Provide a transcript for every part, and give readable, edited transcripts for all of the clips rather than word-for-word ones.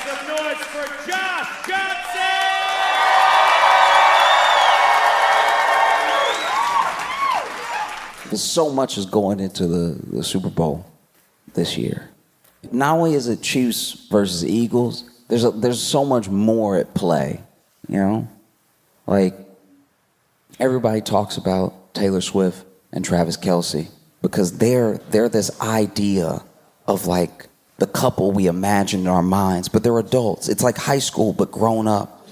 some noise for Josh Johnson! There's so much is going into the Super Bowl this year. Not only is it Chiefs versus Eagles, there's so much more at play, you know? Like, everybody talks about Taylor Swift and Travis Kelce because they're this idea of like the couple we imagine in our minds, but they're adults. It's like high school, but grown up.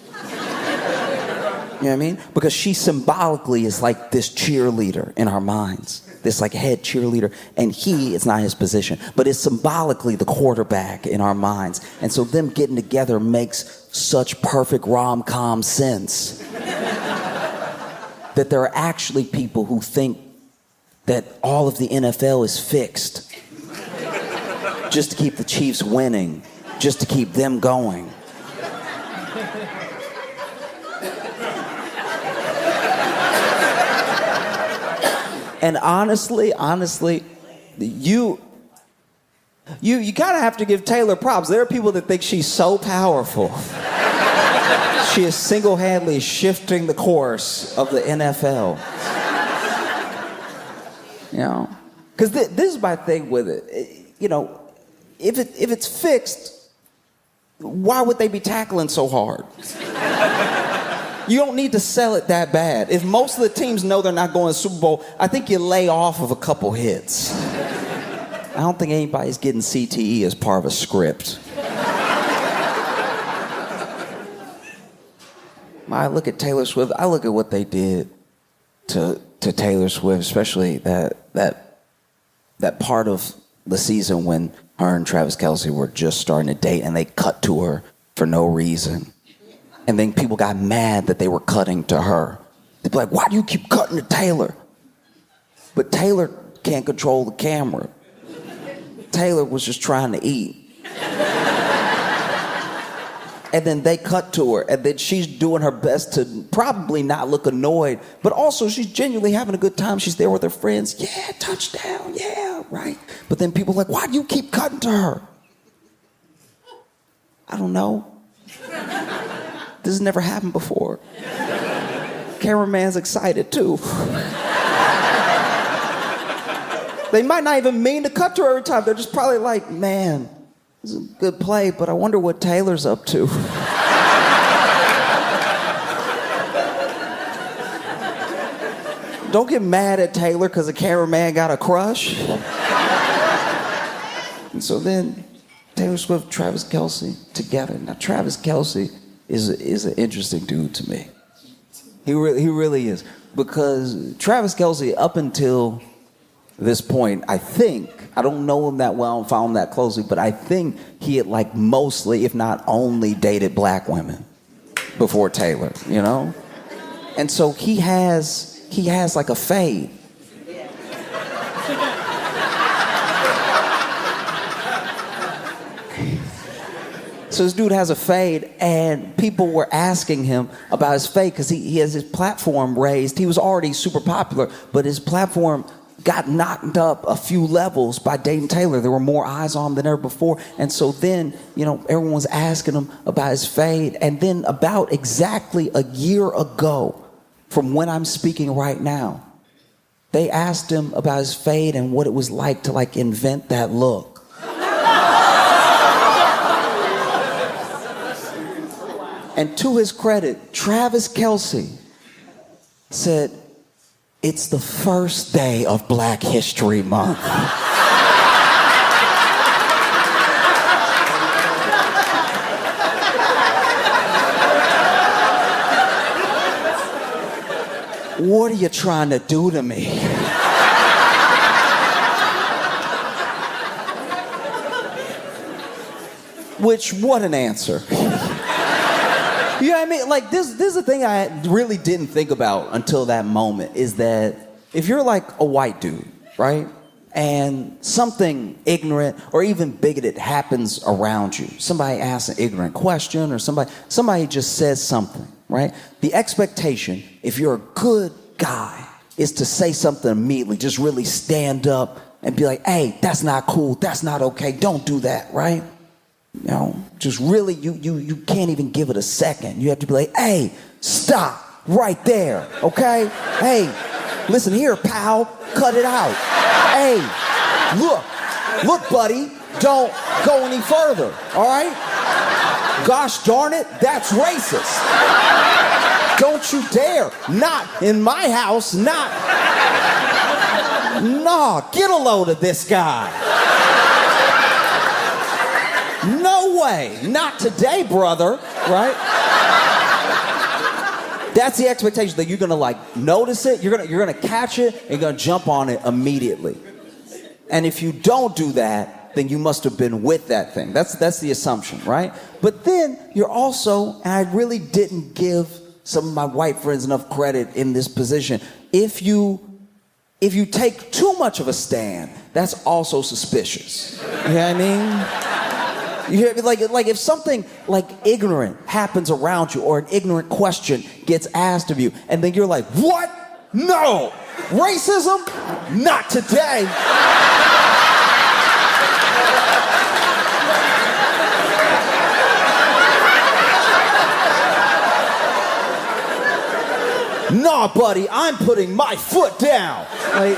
You know what I mean? Because she symbolically is like this cheerleader in our minds, this like head cheerleader, and it's not his position, but it's symbolically the quarterback in our minds. And so them getting together makes such perfect rom-com sense that there are actually people who think that all of the NFL is fixed just to keep the Chiefs winning, just to keep them going. And honestly, you kind of have to give Taylor props. There are people that think she's so powerful. She is single-handedly shifting the course of the NFL. You know, because this is my thing with it. You know, if it's fixed, why would they be tackling so hard? You don't need to sell it that bad. If most of the teams know they're not going to the Super Bowl, I think you lay off of a couple hits. I don't think anybody's getting CTE as part of a script. I look at Taylor Swift, I look at what they did to Taylor Swift, especially that part of the season when her and Travis Kelce were just starting to date and they cut to her for no reason. And then people got mad that they were cutting to her. They'd be like, why do you keep cutting to Taylor? But Taylor can't control the camera. Taylor was just trying to eat. And then they cut to her, and then she's doing her best to probably not look annoyed, but also she's genuinely having a good time. She's there with her friends. Yeah, touchdown, yeah, right. But then people are like, why do you keep cutting to her? I don't know. This has never happened before. Cameraman's excited too. They might not even mean to cut to her every time. They're just probably like, man, this is a good play, but I wonder what Taylor's up to. Don't get mad at Taylor because the cameraman got a crush. And so then Taylor Swift, Travis Kelce together. Now Travis Kelce is an interesting dude to me. He really is. Because Travis Kelce, up until this point, I don't know him that well and follow him that closely, but I think he had like mostly, if not only, dated black women before Taylor, you know? And so he has like a fade. So this dude has a fade, and people were asking him about his fade because he has his platform raised. He was already super popular, but his platform got knocked up a few levels by dating Taylor. There were more eyes on him than ever before. And so then, you know, everyone was asking him about his fade. And then about exactly a year ago, from when I'm speaking right now, they asked him about his fade and what it was like to like invent that look. And to his credit, Travis Kelce said, it's the first day of Black History Month. What are you trying to do to me? Which, what an answer. You know what I mean? Like, this is the thing I really didn't think about until that moment, is that if you're like a white dude, right? And something ignorant or even bigoted happens around you. Somebody asks an ignorant question or somebody just says something, right? The expectation, if you're a good guy, is to say something immediately, just really stand up and be like, hey, that's not cool, that's not okay, don't do that, right? You know, just really, you can't even give it a second. You have to be like, hey, stop right there, okay? Hey, listen here, pal, cut it out. Hey, look, buddy, don't go any further, all right? Gosh darn it, that's racist. Don't you dare, not in my house, not. Nah, get a load of this guy. No way, not today, brother, right? That's the expectation, that you're gonna like notice it, you're gonna catch it, and you're gonna jump on it immediately. And if you don't do that, then you must have been with that thing. That's the assumption, right? But then you're also, and I really didn't give some of my white friends enough credit in this position. If you take too much of a stand, that's also suspicious. You know what I mean? Like if something like ignorant happens around you, or an ignorant question gets asked of you, and then you're like, what? No! Racism? Not today! Nah, buddy, I'm putting my foot down. Like,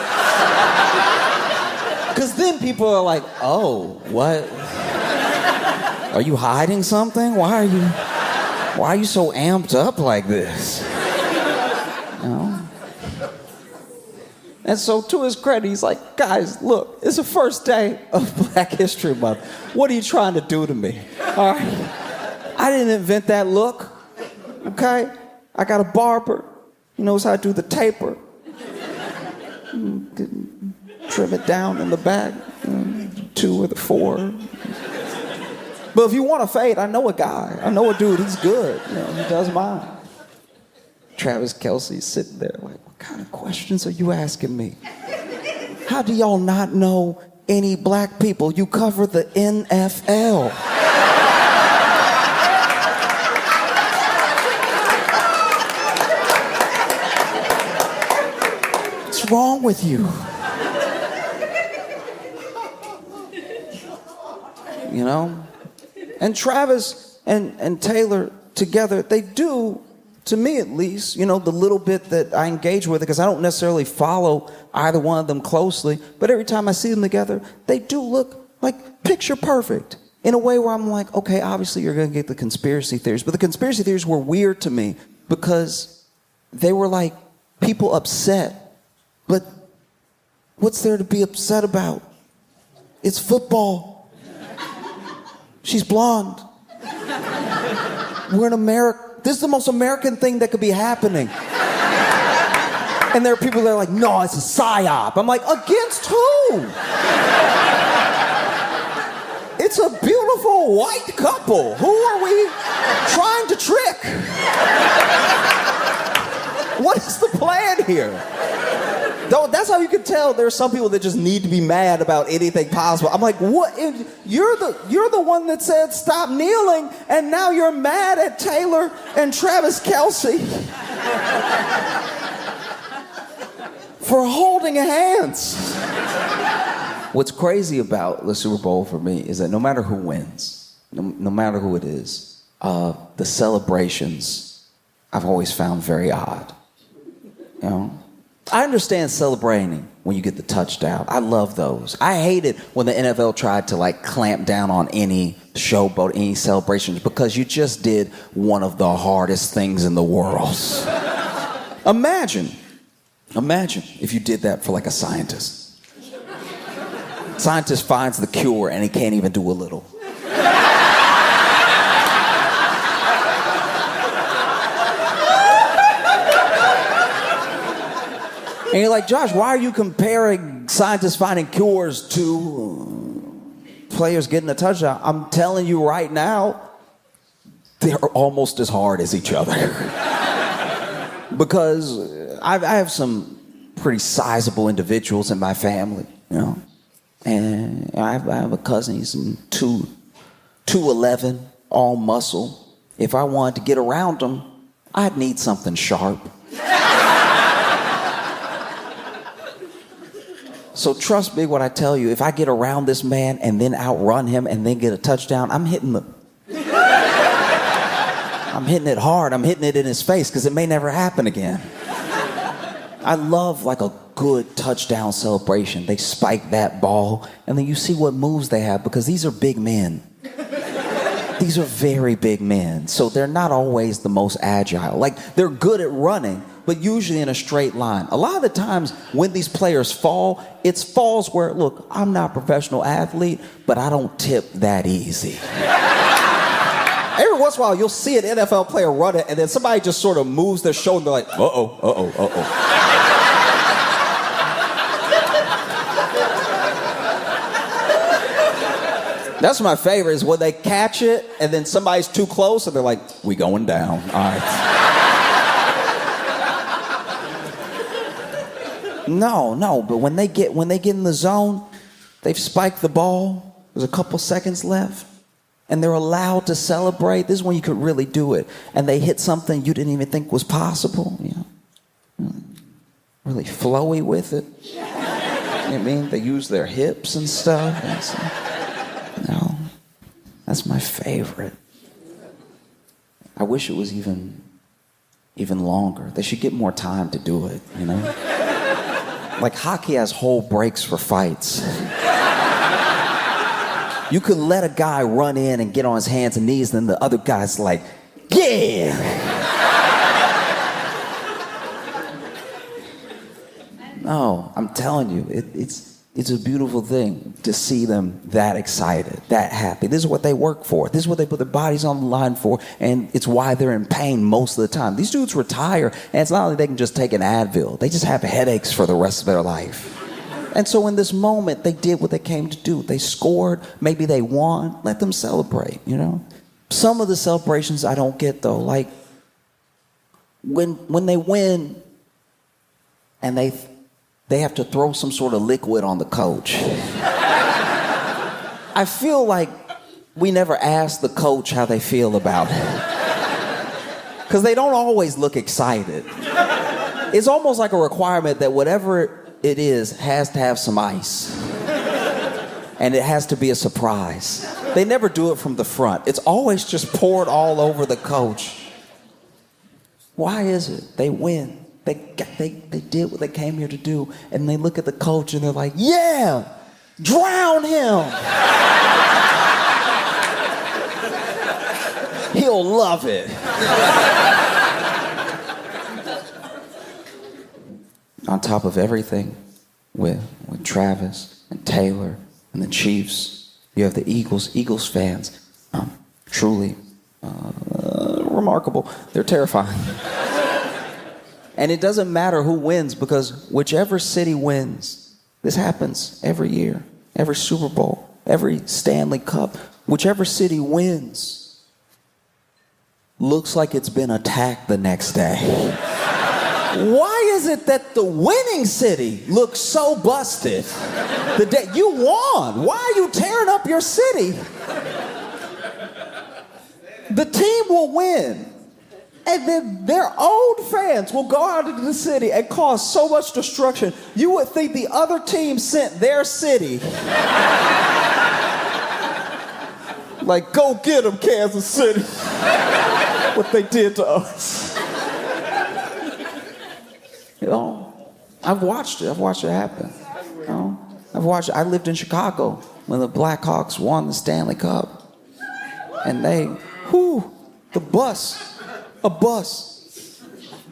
because then people are like, oh, what? Are you hiding something? Why are you so amped up like this? You know? And so to his credit, he's like, guys, look, it's the first day of Black History Month. What are you trying to do to me? All right? I didn't invent that look, okay? I got a barber. He knows how to do the taper. Trim it down in the back, 2 or the 4. But if you want to fade, I know a guy. I know a dude, he's good. You know, he does mine. Travis Kelce's sitting there like, what kind of questions are you asking me? How do y'all not know any black people? You cover the NFL. What's wrong with you? You know? And Travis and Taylor together, they do, to me at least, you know, the little bit that I engage with it, because I don't necessarily follow either one of them closely, but every time I see them together, they do look like picture perfect in a way where I'm like, okay, obviously you're going to get the conspiracy theories, but the conspiracy theories were weird to me because they were like people upset, but what's there to be upset about? It's football. She's blonde. We're in America. This is the most American thing that could be happening. And there are people that are like, no, it's a psyop. I'm like, against who? It's a beautiful white couple. Who are we trying to trick? What is the plan here? That's how you can tell there's some people that just need to be mad about anything possible. I'm like, what? You're the one that said stop kneeling, and now you're mad at Taylor and Travis Kelce for holding hands. What's crazy about the Super Bowl for me is that no matter who wins, no matter who it is, the celebrations I've always found very odd. You know? I understand celebrating when you get the touchdown. I love those. I hate it when the NFL tried to like clamp down on any showboat, any celebrations, because you just did one of the hardest things in the world. Imagine if you did that for like a scientist. Scientist finds the cure and he can't even do a little. And you're like, Josh, why are you comparing scientists finding cures to players getting a touchdown? I'm telling you right now, they're almost as hard as each other. Because I have some pretty sizable individuals in my family, you know. And I have a cousin, he's 2'11", all muscle. If I wanted to get around him, I'd need something sharp. So trust me when I tell you, if I get around this man and then outrun him and then get a touchdown, I'm hitting it hard. I'm hitting it in his face because it may never happen again. I love like a good touchdown celebration. They spike that ball and then you see what moves they have because these are big men. These are very big men. So they're not always the most agile. Like they're good at running, but usually in a straight line. A lot of the times when these players fall, it's falls where, look, I'm not a professional athlete, but I don't tip that easy. Every once in a while, you'll see an NFL player run it, and then somebody just sort of moves their shoulder, like, uh-oh, uh-oh, uh-oh. That's my favorite, is when they catch it, and then somebody's too close, and they're like, we going down, all right. No, but when they get in the zone, they've spiked the ball, there's a couple seconds left, and they're allowed to celebrate. This is when you could really do it. And they hit something you didn't even think was possible, you know. Really flowy with it. You know what I mean? They use their hips and stuff. And so, no, that's my favorite. I wish it was even longer. They should get more time to do it, you know? Like hockey has whole breaks for fights. You could let a guy run in and get on his hands and knees, and then the other guy's like, yeah! No, I'm telling you, it's a beautiful thing to see them that excited, that happy. This is what they work for. This is what they put their bodies on the line for, and it's why they're in pain most of the time. These dudes retire, and it's not like they can just take an Advil. They just have headaches for the rest of their life. And so in this moment, they did what they came to do. They scored, maybe they won. Let them celebrate, you know? Some of the celebrations I don't get, though, like when they win and they have to throw some sort of liquid on the coach. I feel like we never ask the coach how they feel about it. Because they don't always look excited. It's almost like a requirement that whatever it is has to have some ice. And it has to be a surprise. They never do it from the front. It's always just poured all over the coach. Why is it? They win. They did what they came here to do, and they look at the coach and they're like, yeah, drown him. He'll love it. On top of everything, with Travis and Taylor and the Chiefs, you have the Eagles. Eagles fans, truly remarkable. They're terrifying. And it doesn't matter who wins, because whichever city wins, this happens every year, every Super Bowl, every Stanley Cup, whichever city wins, looks like it's been attacked the next day. Why is it that the winning city looks so busted? The day you won, why are you tearing up your city? The team will win. And then their own fans will go out into the city and cause so much destruction, you would think the other team sent their city. Like, go get them, Kansas City. What they did to us. You know, I've watched it happen. You know, I lived in Chicago when the Blackhawks won the Stanley Cup. And a bus.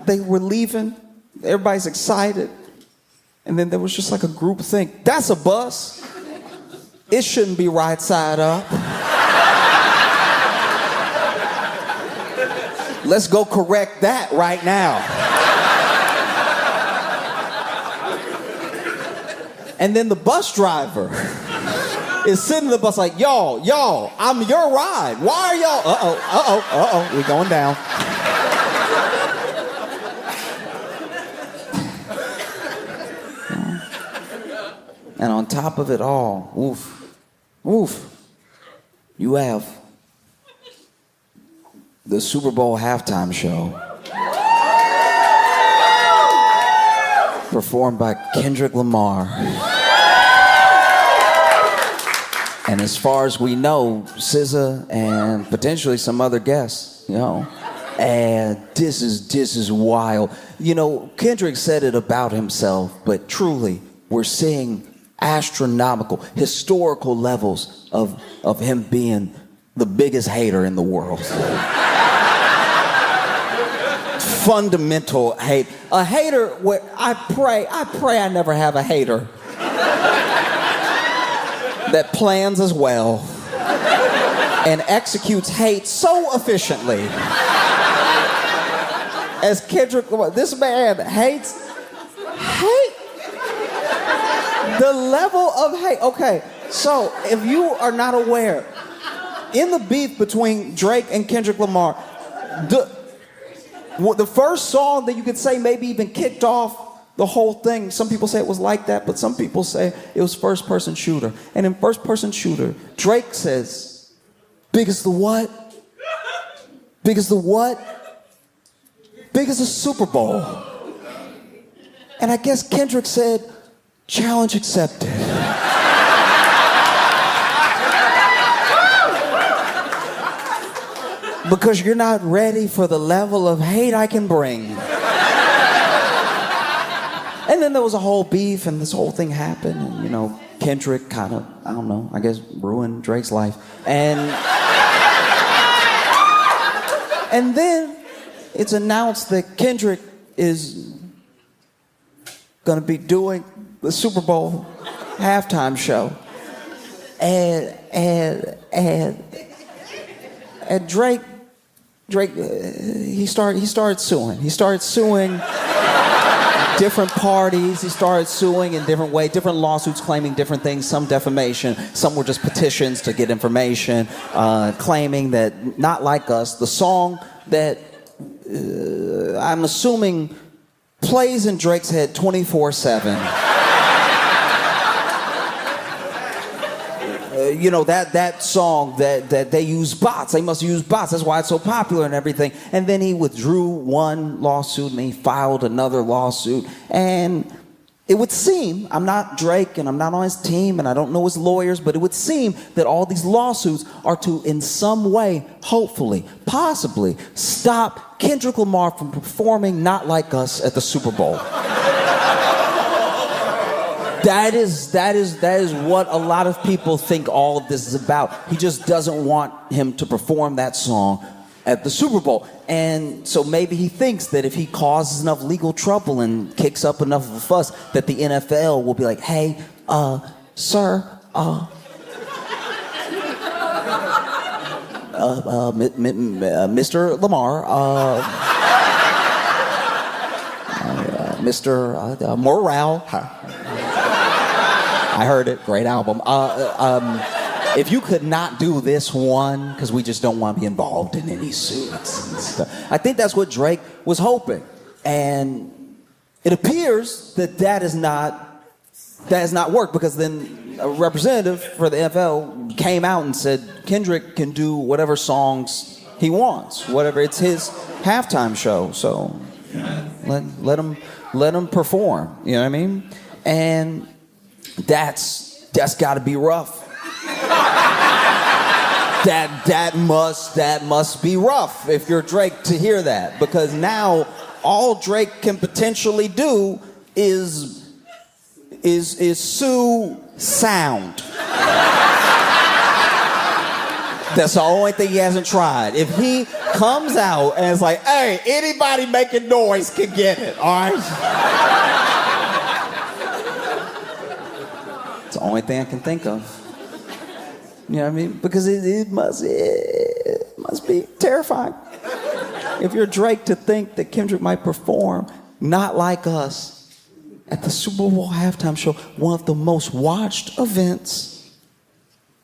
They were leaving. Everybody's excited. And then there was just like a group think, that's a bus. It shouldn't be right side up. Let's go correct that right now. And then the bus driver is sitting in the bus like, y'all, I'm your ride. Why are y'all? We going down. And on top of it all, you have the Super Bowl halftime show performed by Kendrick Lamar. And as far as we know, SZA and potentially some other guests, you know. And this is wild. You know, Kendrick said it about himself, but truly, we're seeing astronomical, historical levels of him being the biggest hater in the world. Fundamental hate. A hater where I pray I never have a hater that plans as well and executes hate so efficiently as Kendrick Lamar. This man hates hate. The level of hate. Okay, so if you are not aware, in the beef between Drake and Kendrick Lamar, the first song that you could say maybe even kicked off the whole thing, some people say it was like that, but some people say it was First Person Shooter. And in First Person Shooter, Drake says, big as the what? Big as the what? Big as the Super Bowl. And I guess Kendrick said, challenge accepted. Because you're not ready for the level of hate I can bring. And then there was a whole beef, and this whole thing happened, and, you know, Kendrick kind of, I don't know, I guess ruined Drake's life. And then it's announced that Kendrick is gonna be doing the Super Bowl halftime show. And Drake, he started suing. He started suing different parties. He started suing in different ways, different lawsuits claiming different things, some defamation, some were just petitions to get information, claiming that Not Like Us, the song that I'm assuming plays in Drake's head 24/7. You know, that song that they use bots. They must use bots. That's why it's so popular and everything. And then he withdrew one lawsuit and he filed another lawsuit. And it would seem, I'm not Drake and I'm not on his team and I don't know his lawyers, but it would seem that all these lawsuits are to, in some way, hopefully, possibly, stop Kendrick Lamar from performing Not Like Us at the Super Bowl. That is what a lot of people think all of this is about. He just doesn't want him to perform that song at the Super Bowl. And so maybe he thinks that if he causes enough legal trouble and kicks up enough of a fuss, that the NFL will be like, hey, sir, Mr. Lamar, Mr. Morale. I heard it, great album. If you could not do this one, because we just don't want to be involved in any suits and stuff. I think that's what Drake was hoping. And it appears that has not worked, because then a representative for the NFL came out and said Kendrick can do whatever songs he wants, whatever, it's his halftime show. So let him perform, you know what I mean? And that's got to be rough. That must be rough if you're Drake to hear that, because now all Drake can potentially do is sue sound. That's the only thing he hasn't tried. If he comes out and it's like, hey, anybody making noise can get it, all right? It's the only thing I can think of. You know what I mean? Because it must be terrifying. If you're Drake, to think that Kendrick might perform Not Like Us at the Super Bowl halftime show, one of the most watched events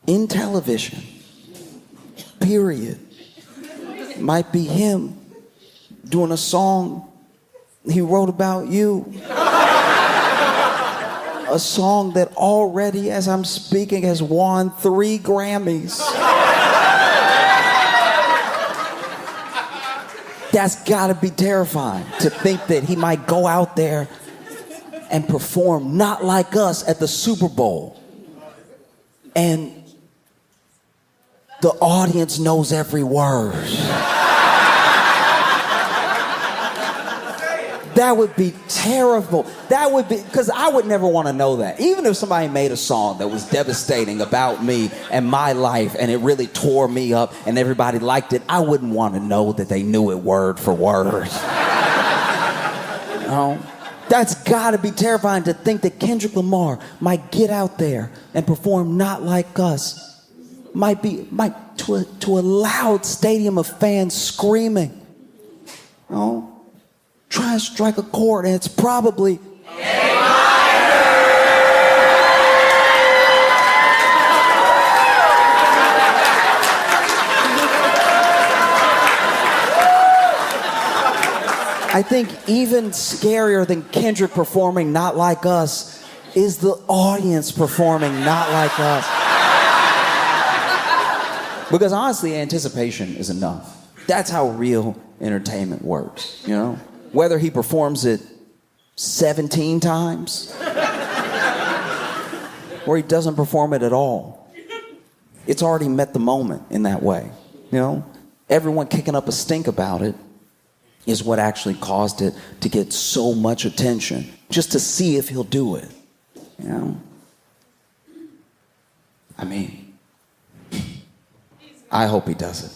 in television, period, might be him doing a song he wrote about you. A song that already, as I'm speaking, has won 3 Grammys. That's gotta be terrifying, to think that he might go out there and perform Not Like Us at the Super Bowl. And the audience knows every word. That would be terrible. That would be, because I would never want to know that. Even if somebody made a song that was devastating about me and my life and it really tore me up and everybody liked it, I wouldn't want to know that they knew it word for word. You know? That's got to be terrifying to think that Kendrick Lamar might get out there and perform Not Like Us. Might to a loud stadium of fans screaming. You know? Try to strike a chord, and it's probably I think even scarier than Kendrick performing Not Like Us is the audience performing Not Like Us. Because honestly, anticipation is enough. That's how real entertainment works, you know? Whether he performs it 17 times or he doesn't perform it at all, it's already met the moment in that way, you know? Everyone kicking up a stink about it is what actually caused it to get so much attention, just to see if he'll do it, you know? I mean, I hope he does it.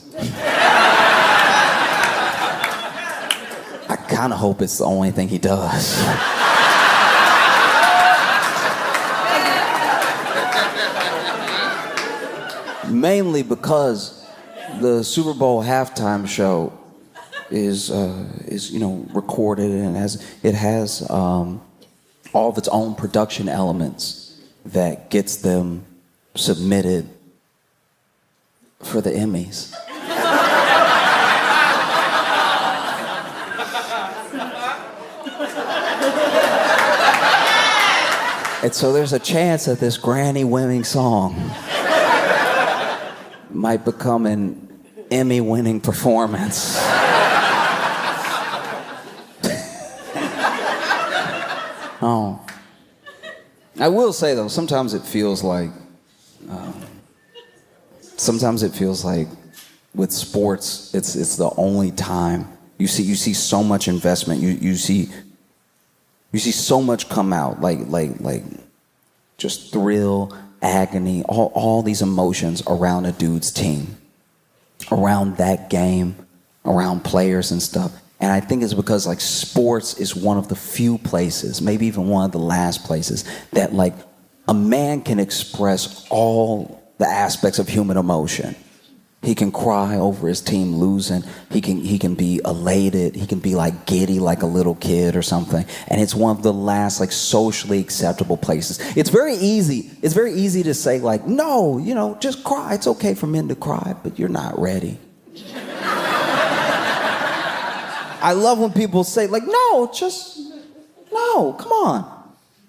I kind of hope it's the only thing he does. Mainly because the Super Bowl halftime show is you know, recorded and it has all of its own production elements that gets them submitted for the Emmys. And so there's a chance that this Grammy-winning song might become an Emmy-winning performance. Oh. I will say, though, sometimes it feels like with sports, it's the only time you see so much investment. You see so much come out, like just thrill, agony, all these emotions around a dude's team, around that game, around players and stuff. And I think it's because like sports is one of the few places, maybe even one of the last places, that like a man can express all the aspects of human emotion. He can cry over his team losing. He can be elated. He can be like giddy like a little kid or something. And it's one of the last like socially acceptable places. It's very easy to say like, no, you know, just cry. It's okay for men to cry, but you're not ready. I love when people say like, no, come on.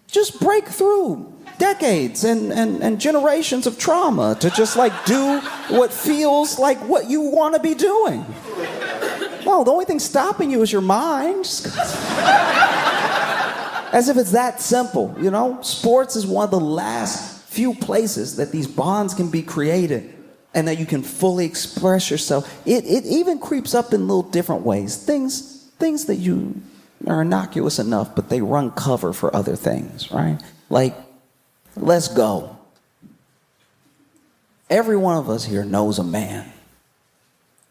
Just break through decades and generations of trauma to just like do what feels like what you want to be doing. No, the only thing stopping you is your mind. As if it's that simple, you know? Sports is one of the last few places that these bonds can be created and that you can fully express yourself. It even creeps up in little different ways. Things that you are innocuous enough, but they run cover for other things, right? Like, let's go. Every one of us here knows a man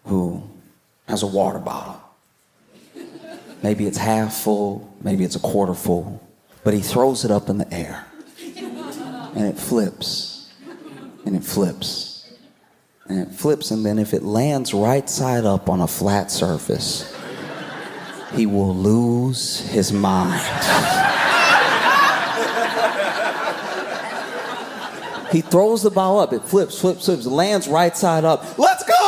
who has a water bottle. Maybe it's half full, maybe it's a quarter full, but he throws it up in the air. And it flips, and it flips, and it flips, and then if it lands right side up on a flat surface, he will lose his mind. He throws the ball up, it flips, lands right side up. Let's go!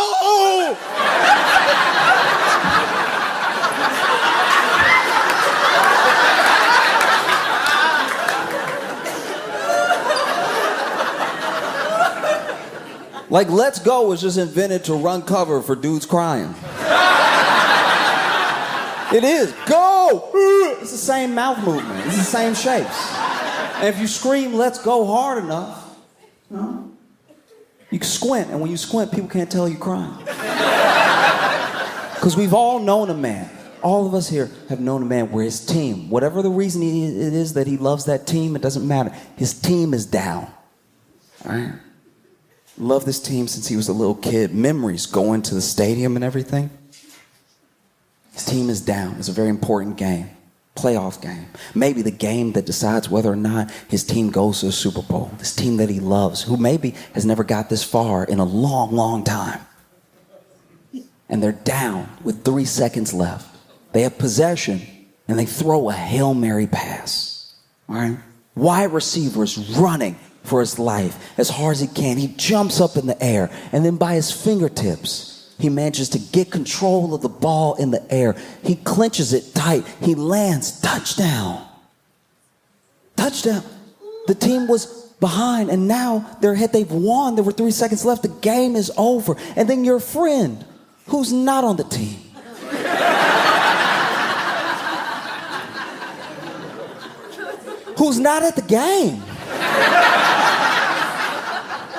Like, let's go was just invented to run cover for dudes crying. It is. Go! It's the same mouth movement. It's the same shapes. And if you scream, let's go hard enough, You squint, and when you squint, people can't tell you're crying. Because we've all known a man. All of us here have known a man where his team, whatever the reason it is that he loves that team, it doesn't matter. His team is down. All right? Loved this team since he was a little kid. Memories going to the stadium and everything. His team is down. It's a very important game. Playoff game. Maybe the game that decides whether or not his team goes to the Super Bowl. This team that he loves, who maybe has never got this far in a long, long time. And they're down with 3 seconds left. They have possession, and they throw a Hail Mary pass. All right? Wide receiver is running for his life as hard as he can. He jumps up in the air, and then by his fingertips, he manages to get control of the ball in the air. He clenches it tight. He lands. Touchdown. Touchdown. The team was behind, and now they're ahead. They've won. There were 3 seconds left. The game is over. And then your friend, who's not on the team, who's not at the game.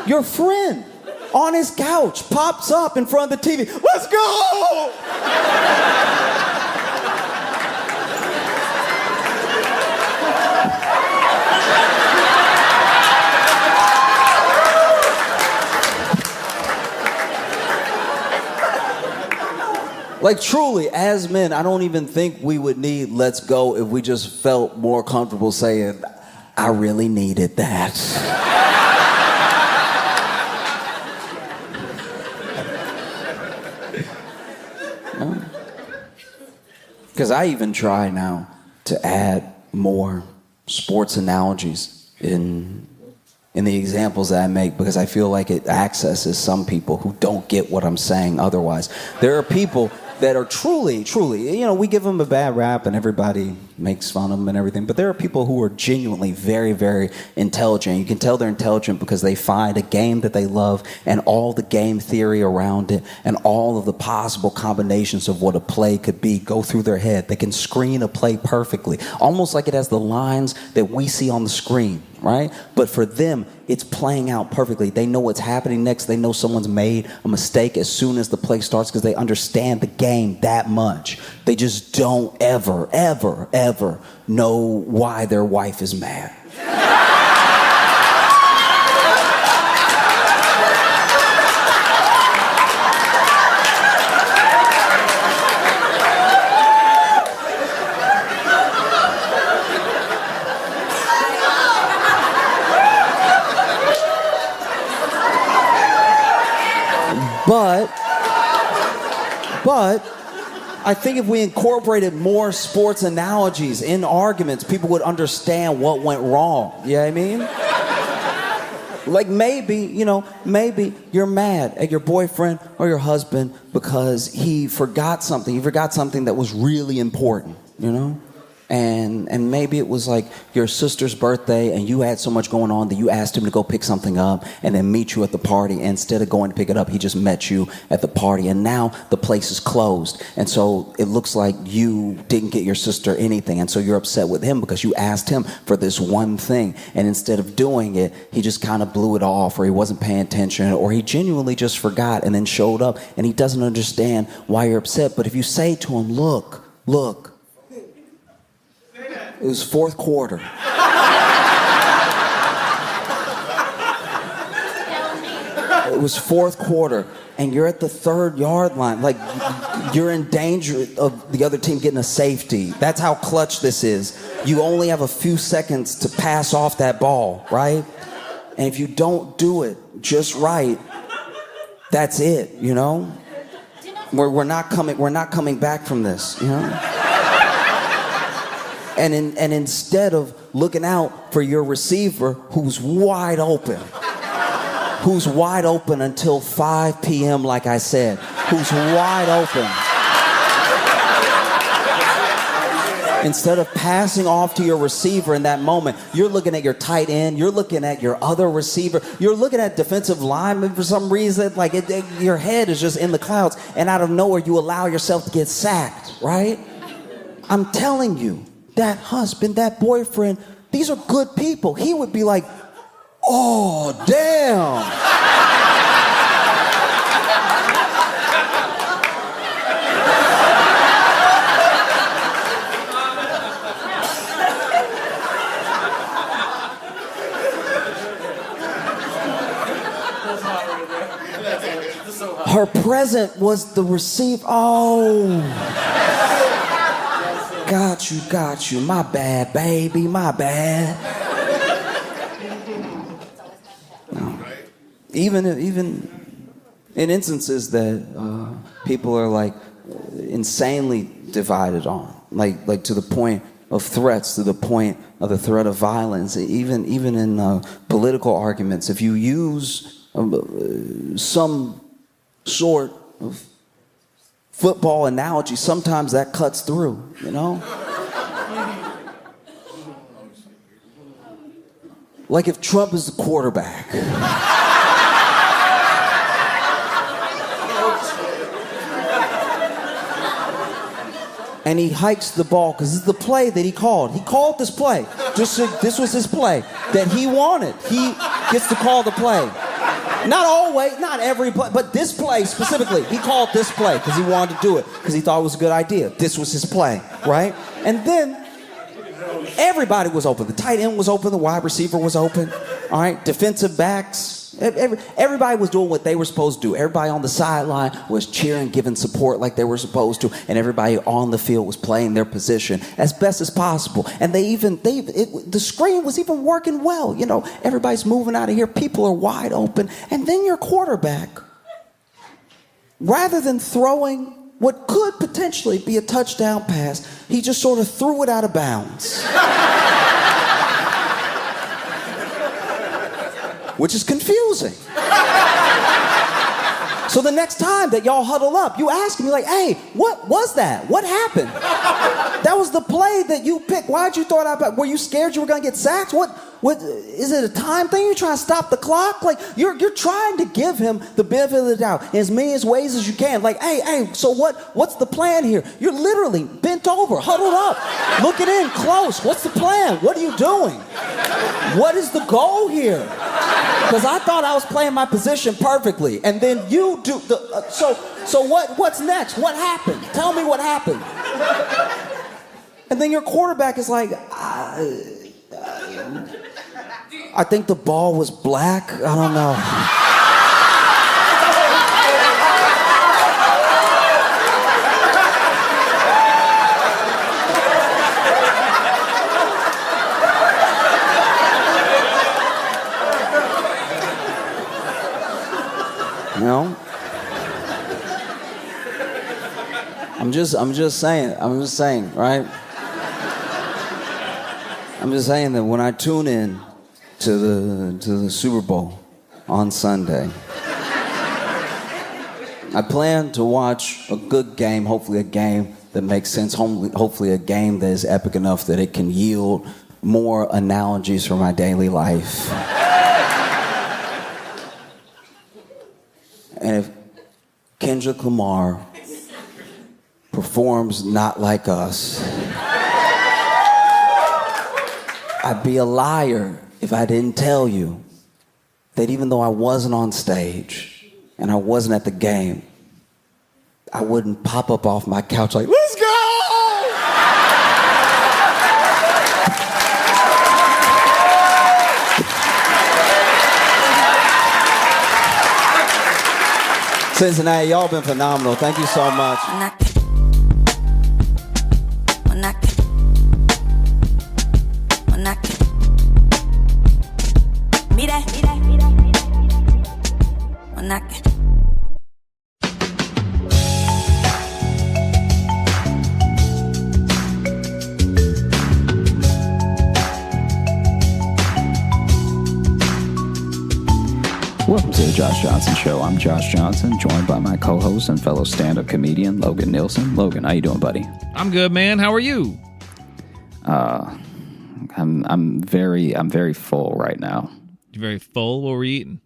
Your friend on his couch pops up in front of the TV. Let's go! Like truly, as men, I don't even think we would need let's go if we just felt more comfortable saying, I really needed that. Because I even try now to add more sports analogies in the examples that I make, because I feel like it accesses some people who don't get what I'm saying otherwise. There are people that are truly, we give them a bad rap and everybody makes fun of them and everything, but there are people who are genuinely very, very intelligent. You can tell they're intelligent because they find a game that they love and all the game theory around it and all of the possible combinations of what a play could be go through their head. They can screen a play perfectly, almost like it has the lines that we see on the screen, right? But for them, it's playing out perfectly. They know what's happening next. They know someone's made a mistake as soon as the play starts because they understand the game that much. They just don't ever know why their wife is mad. But I think if we incorporated more sports analogies in arguments, people would understand what went wrong. You know what I mean? Like maybe you're mad at your boyfriend or your husband because he forgot something. He forgot something that was really important, you know? And maybe it was like your sister's birthday and you had so much going on that you asked him to go pick something up and then meet you at the party. And instead of going to pick it up, he just met you at the party. And now the place is closed. And so it looks like you didn't get your sister anything. And so you're upset with him because you asked him for this one thing. And instead of doing it, he just kind of blew it off, or he wasn't paying attention, or he genuinely just forgot and then showed up and he doesn't understand why you're upset. But if you say to him, look, it was fourth quarter. It was fourth quarter, and you're at the 3rd-yard line. Like, you're in danger of the other team getting a safety. That's how clutch this is. You only have a few seconds to pass off that ball, right? And if you don't do it just right, that's it, you know? We're not coming back from this, you know? And instead of looking out for your receiver who's wide open until 5 p.m., like I said, who's wide open. Instead of passing off to your receiver in that moment, you're looking at your tight end, you're looking at your other receiver, you're looking at defensive linemen for some reason, like your head is just in the clouds, and out of nowhere you allow yourself to get sacked, right? I'm telling you, that husband, that boyfriend, these are good people. He would be like, oh, damn. Her present was the receive. Oh. Got you. My bad, baby, my bad. No. Even in instances that people are like insanely divided on, like to the point of threats, to the point of the threat of violence, even in political arguments, if you use some sort of football analogy, sometimes that cuts through, you know? Like if Trump is the quarterback. And he hikes the ball, because this is the play that he called. He called this play. This was his play that he wanted. He gets to call the play. Not always, not every play, but this play specifically. He called this play because he wanted to do it, because he thought it was a good idea. This was his play, right? And then everybody was open. The tight end was open. The wide receiver was open. All right, defensive backs. Everybody was doing what they were supposed to do. Everybody on the sideline was cheering, giving support like they were supposed to, and everybody on the field was playing their position as best as possible. And the screen was even working well. You know, everybody's moving out of here. People are wide open. And then your quarterback, rather than throwing what could potentially be a touchdown pass, he just sort of threw it out of bounds. Which is confusing. So the next time that y'all huddle up, you ask him, you're like, hey, what was that? What happened? That was the play that you picked. Why'd you throw it out? Were you scared you were gonna get sacked? What is it a time thing? You're trying to stop the clock? Like you're trying to give him the benefit of the doubt in as many ways as you can. Like, hey, so what's the plan here? You're literally bent over, huddled up, looking in close. What's the plan? What are you doing? What is the goal here? Because I thought I was playing my position perfectly, and then you do the. So what's next? What happened? Tell me what happened. And then your quarterback is like, I think the ball was black. I don't know. You know? I'm just saying, right? I'm just saying that when I tune in to the Super Bowl on Sunday, I plan to watch a good game, hopefully a game that makes sense, hopefully a game that is epic enough that it can yield more analogies for my daily life. And if Kendrick Lamar performs Not Like Us, I'd be a liar if I didn't tell you that even though I wasn't on stage and I wasn't at the game, I wouldn't pop up off my couch like, let's go! Cincinnati, y'all been phenomenal. Thank you so much. Welcome to the Josh Johnson Show. I'm Josh Johnson, joined by my co-host and fellow stand-up comedian, Logan Nielsen. Logan, how you doing, buddy? I'm good, man. How are you? I'm very full right now. You very full? What were you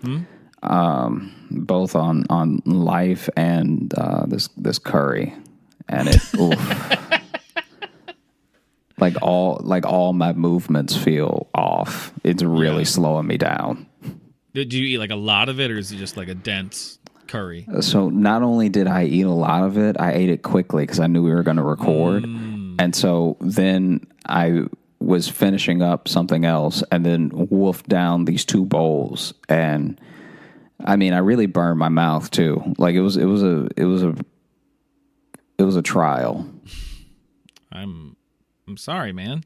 eating? Both on life and this curry, and it oof. like all my movements feel off. It's really slowing me down. Did you eat like a lot of it, or is it just like a dense curry? So not only did I eat a lot of it, I ate it quickly because I knew we were going to record. And so then I was finishing up something else and then wolfed down these two bowls. And I mean, I really burned my mouth too. Like it was a trial. I'm sorry, man.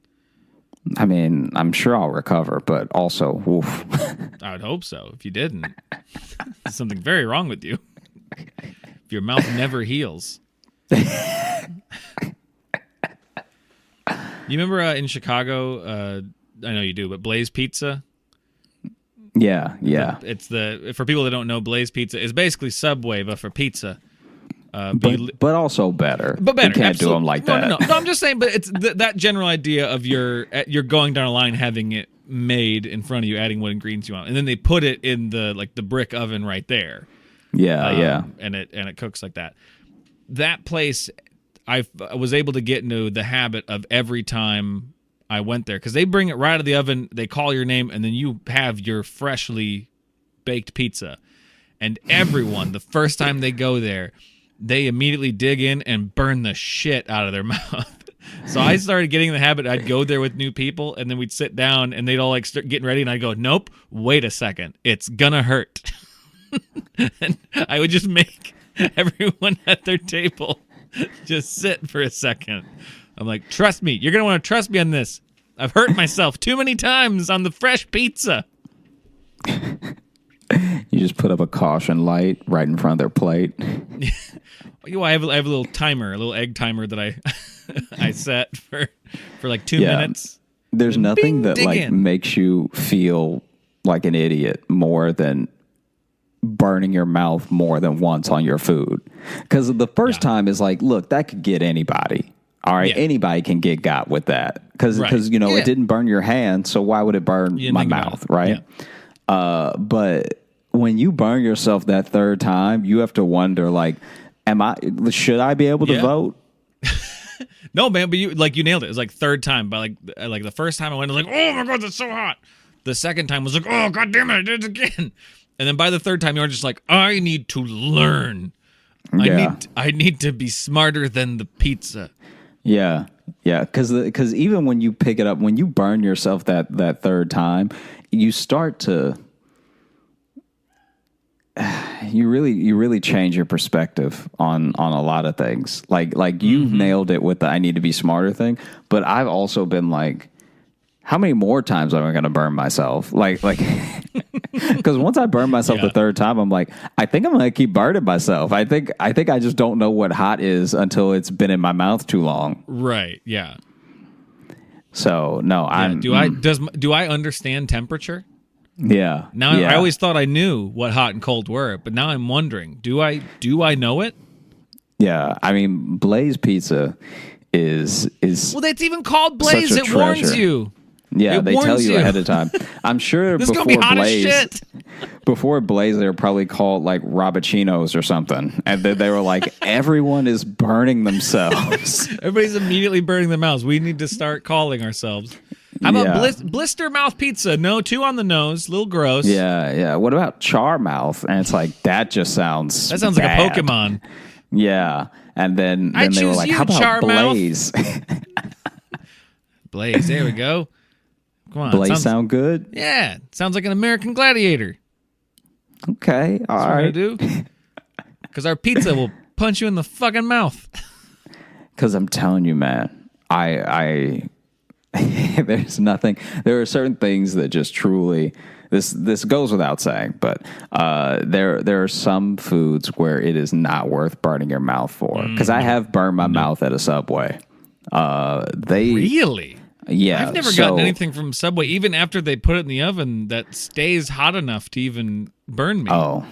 I mean, I'm sure I'll recover, but also, oof. I would hope so. If you didn't, there's something very wrong with you. If your mouth never heals. You remember in Chicago? I know you do, but Blaze Pizza. Yeah. It's for people that don't know, Blaze Pizza is basically Subway, but for pizza. But also better. But better. You can't absolutely. do them like that. No, I'm just saying, but it's that general idea of you're going down a line, having it made in front of you, adding what ingredients you want, and then they put it in the brick oven right there. Yeah. And it cooks like that. That place, I was able to get into the habit of every time I went there, because they bring it right out of the oven, they call your name, and then you have your freshly baked pizza. And everyone, the first time they go there, they immediately dig in and burn the shit out of their mouth. So I started getting in the habit. I'd go there with new people, and then we'd sit down, and they'd all like start getting ready, and I'd go, nope, wait a second, it's gonna hurt. And I would just make everyone at their table just sit for a second. I'm like, trust me, you're gonna want to trust me on this. I've hurt myself too many times on the fresh pizza. You just put up a caution light right in front of their plate. I have a little timer, a little egg timer that I set for like 2 minutes. There's nothing that like in. makes you feel like an idiot more than burning your mouth more than once on your food. Because the first time is like, look, that could get anybody. All right, anybody can get got with that. Because it didn't burn your hand, so why would it burn my mouth, right? Yeah. But when you burn yourself that third time, you have to wonder, like, should I be able to vote? No, man, but you nailed it. It was like third time. But like the first time I went, I was like, oh my God, that's so hot. The second time was like, oh God damn it, I did it again. And then by the third time, you're just like, I need to learn. I need to be smarter than the pizza. Yeah. Because even when you pick it up, when you burn yourself that third time, you start to you really change your perspective on a lot of things. Like you've nailed it with the I need to be smarter thing, but I've also been like, how many more times am I going to burn myself? Like, because once I burn myself the third time, I'm like, I think I'm going to keep burning myself. I think I just don't know what hot is until it's been in my mouth too long. Right. Yeah. So no, do I understand temperature? Yeah. Now I always thought I knew what hot and cold were, but now I'm wondering, do I know it? Yeah. I mean, Blaze Pizza is well, that's even called Blaze. It warns you. Yeah, they tell you ahead of time. I'm sure this is gonna be hot as shit. Before Blaze, they were probably called like Robachinos or something, and they were like, everyone is burning themselves. Everybody's immediately burning their mouths. We need to start calling ourselves. How about blister mouth pizza? No, 2 on the nose, a little gross. Yeah. What about char mouth? And it's like that sounds bad. Like a Pokemon. Yeah, and then they were like, how about Blaze? Blaze, there we go. Come on. Blaze sound good? Yeah. Sounds like an American Gladiator. Okay. All right. That's what I do. Because our pizza will punch you in the fucking mouth. Because I'm telling you, man, I there's nothing. There are certain things that just truly, this goes without saying, but there are some foods where it is not worth burning your mouth for. Because I have burned my mouth at a Subway. Really? Yeah, I've never gotten anything from Subway, even after they put it in the oven, that stays hot enough to even burn me. Oh,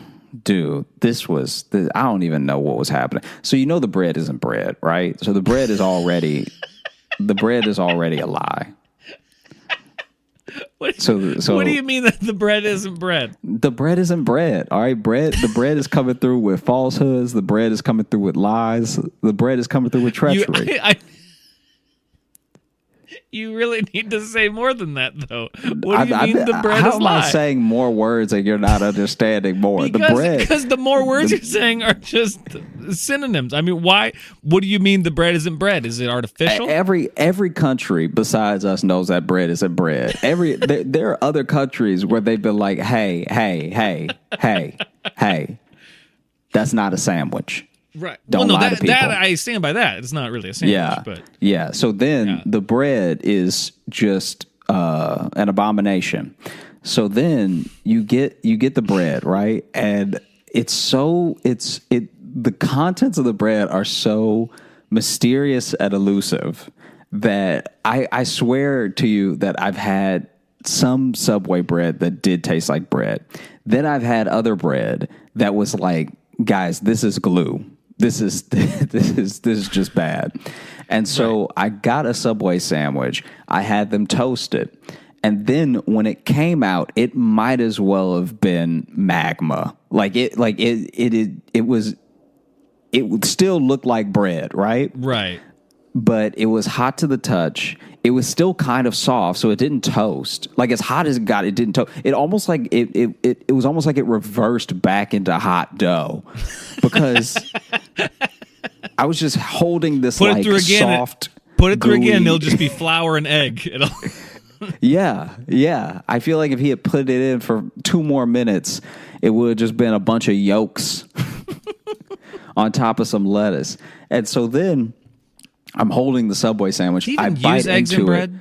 dude, I don't even know what was happening. So the bread isn't bread, right? So the bread is already a lie. What do you mean that the bread isn't bread? The bread isn't bread, all right? The bread is coming through with falsehoods. The bread is coming through with lies. The bread is coming through with treachery. You really need to say more than that, though. What do you mean the bread how is am I live? saying more words and you're not understanding more? The bread. Because the more words you're saying are just synonyms. I mean, why? What do you mean the bread isn't bread? Is it artificial? Every country besides us knows that bread isn't bread. There are other countries where they've been like, hey, that's not a sandwich. Right. Don't lie to people. That I stand by that. It's not really a sandwich. Yeah. So then the bread is just an abomination. So then you get the bread, right? And the contents of the bread are so mysterious and elusive that I swear to you that I've had some Subway bread that did taste like bread. Then I've had other bread that was like, guys, this is glue. This is just bad. And so I got a Subway sandwich. I had them toasted. And then when it came out, it might as well have been magma. It would still look like bread, right? Right. But it was hot to the touch. It was still kind of soft, so it didn't toast. Like as hot as it got, it didn't toast. It almost like it was almost like it reversed back into hot dough because I was just holding this Put it like through again. soft. Put it through gooey. again. It'll just be flour and egg. Yeah. I feel like if he had put it in for 2 more minutes, it would have just been a bunch of yolks on top of some lettuce. And so then I'm holding the Subway sandwich. Do you even I use bite eggs into in bread?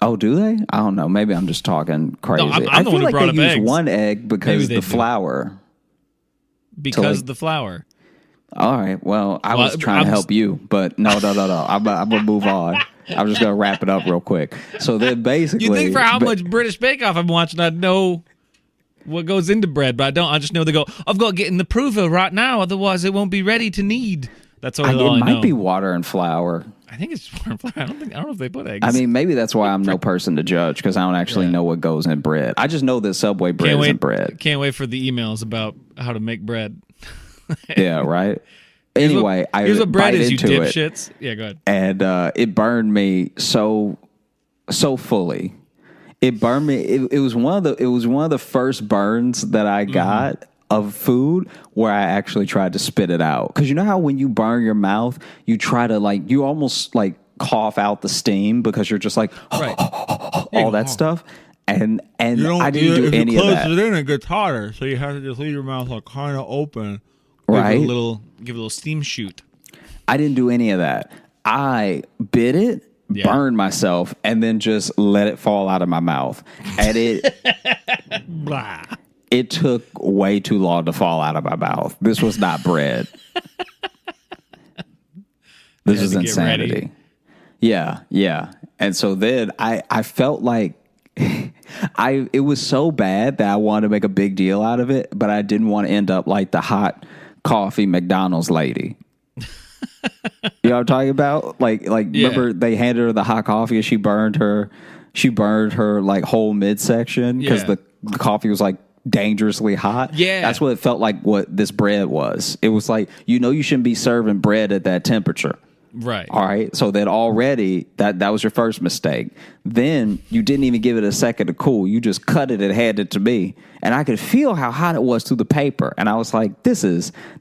Oh, do they? I don't know. Maybe I'm just talking crazy. I'm the I one feel who like brought they up use eggs. one egg because Maybe they the do. flour. Because of the flour. All right. Well, I was trying to help you, but no. I'm gonna move on. I'm just gonna wrap it up real quick. So then, basically, You think for how much British Bake Off I'm watching, I'd know what goes into bread, but I don't. I just know they go, I've got to get in the prover right now, otherwise it won't be ready to knead. That's all I know. It might be water and flour. I think it's water and flour. I don't know if they put eggs. I mean, maybe that's why I'm no person to judge because I don't actually know what goes in bread. I just know that Subway bread isn't bread. Can't wait for the emails about how to make bread. Yeah, right. Anyway, here's what bread is, you into it, dipshits. Yeah, go ahead. and it burned me so fully. It burned me. It was one of the first burns that I got of food where I actually tried to spit it out. Because you know how when you burn your mouth, you try to you almost cough out the steam because you're just like all that stuff. And I didn't do any of that. If you close it in, it gets hotter, so you have to just leave your mouth kind of open. Right. Give it a little steam shoot. I didn't do any of that. I bit it, burned myself, and then just let it fall out of my mouth. And Blah. it took way too long to fall out of my mouth. This was not bread. This is insanity. Yeah. And so then I felt like it was so bad that I wanted to make a big deal out of it, but I didn't want to end up like the hot coffee McDonald's lady. You know what I'm talking about? Remember they handed her the hot coffee and she burned her whole midsection because the coffee was dangerously hot. Yeah. That's what it felt like what this bread was. It was like, you shouldn't be serving bread at that temperature. Right. All right. So then already that was your first mistake. Then you didn't even give it a second to cool. You just cut it and handed it to me. And I could feel how hot it was through the paper. And I was like,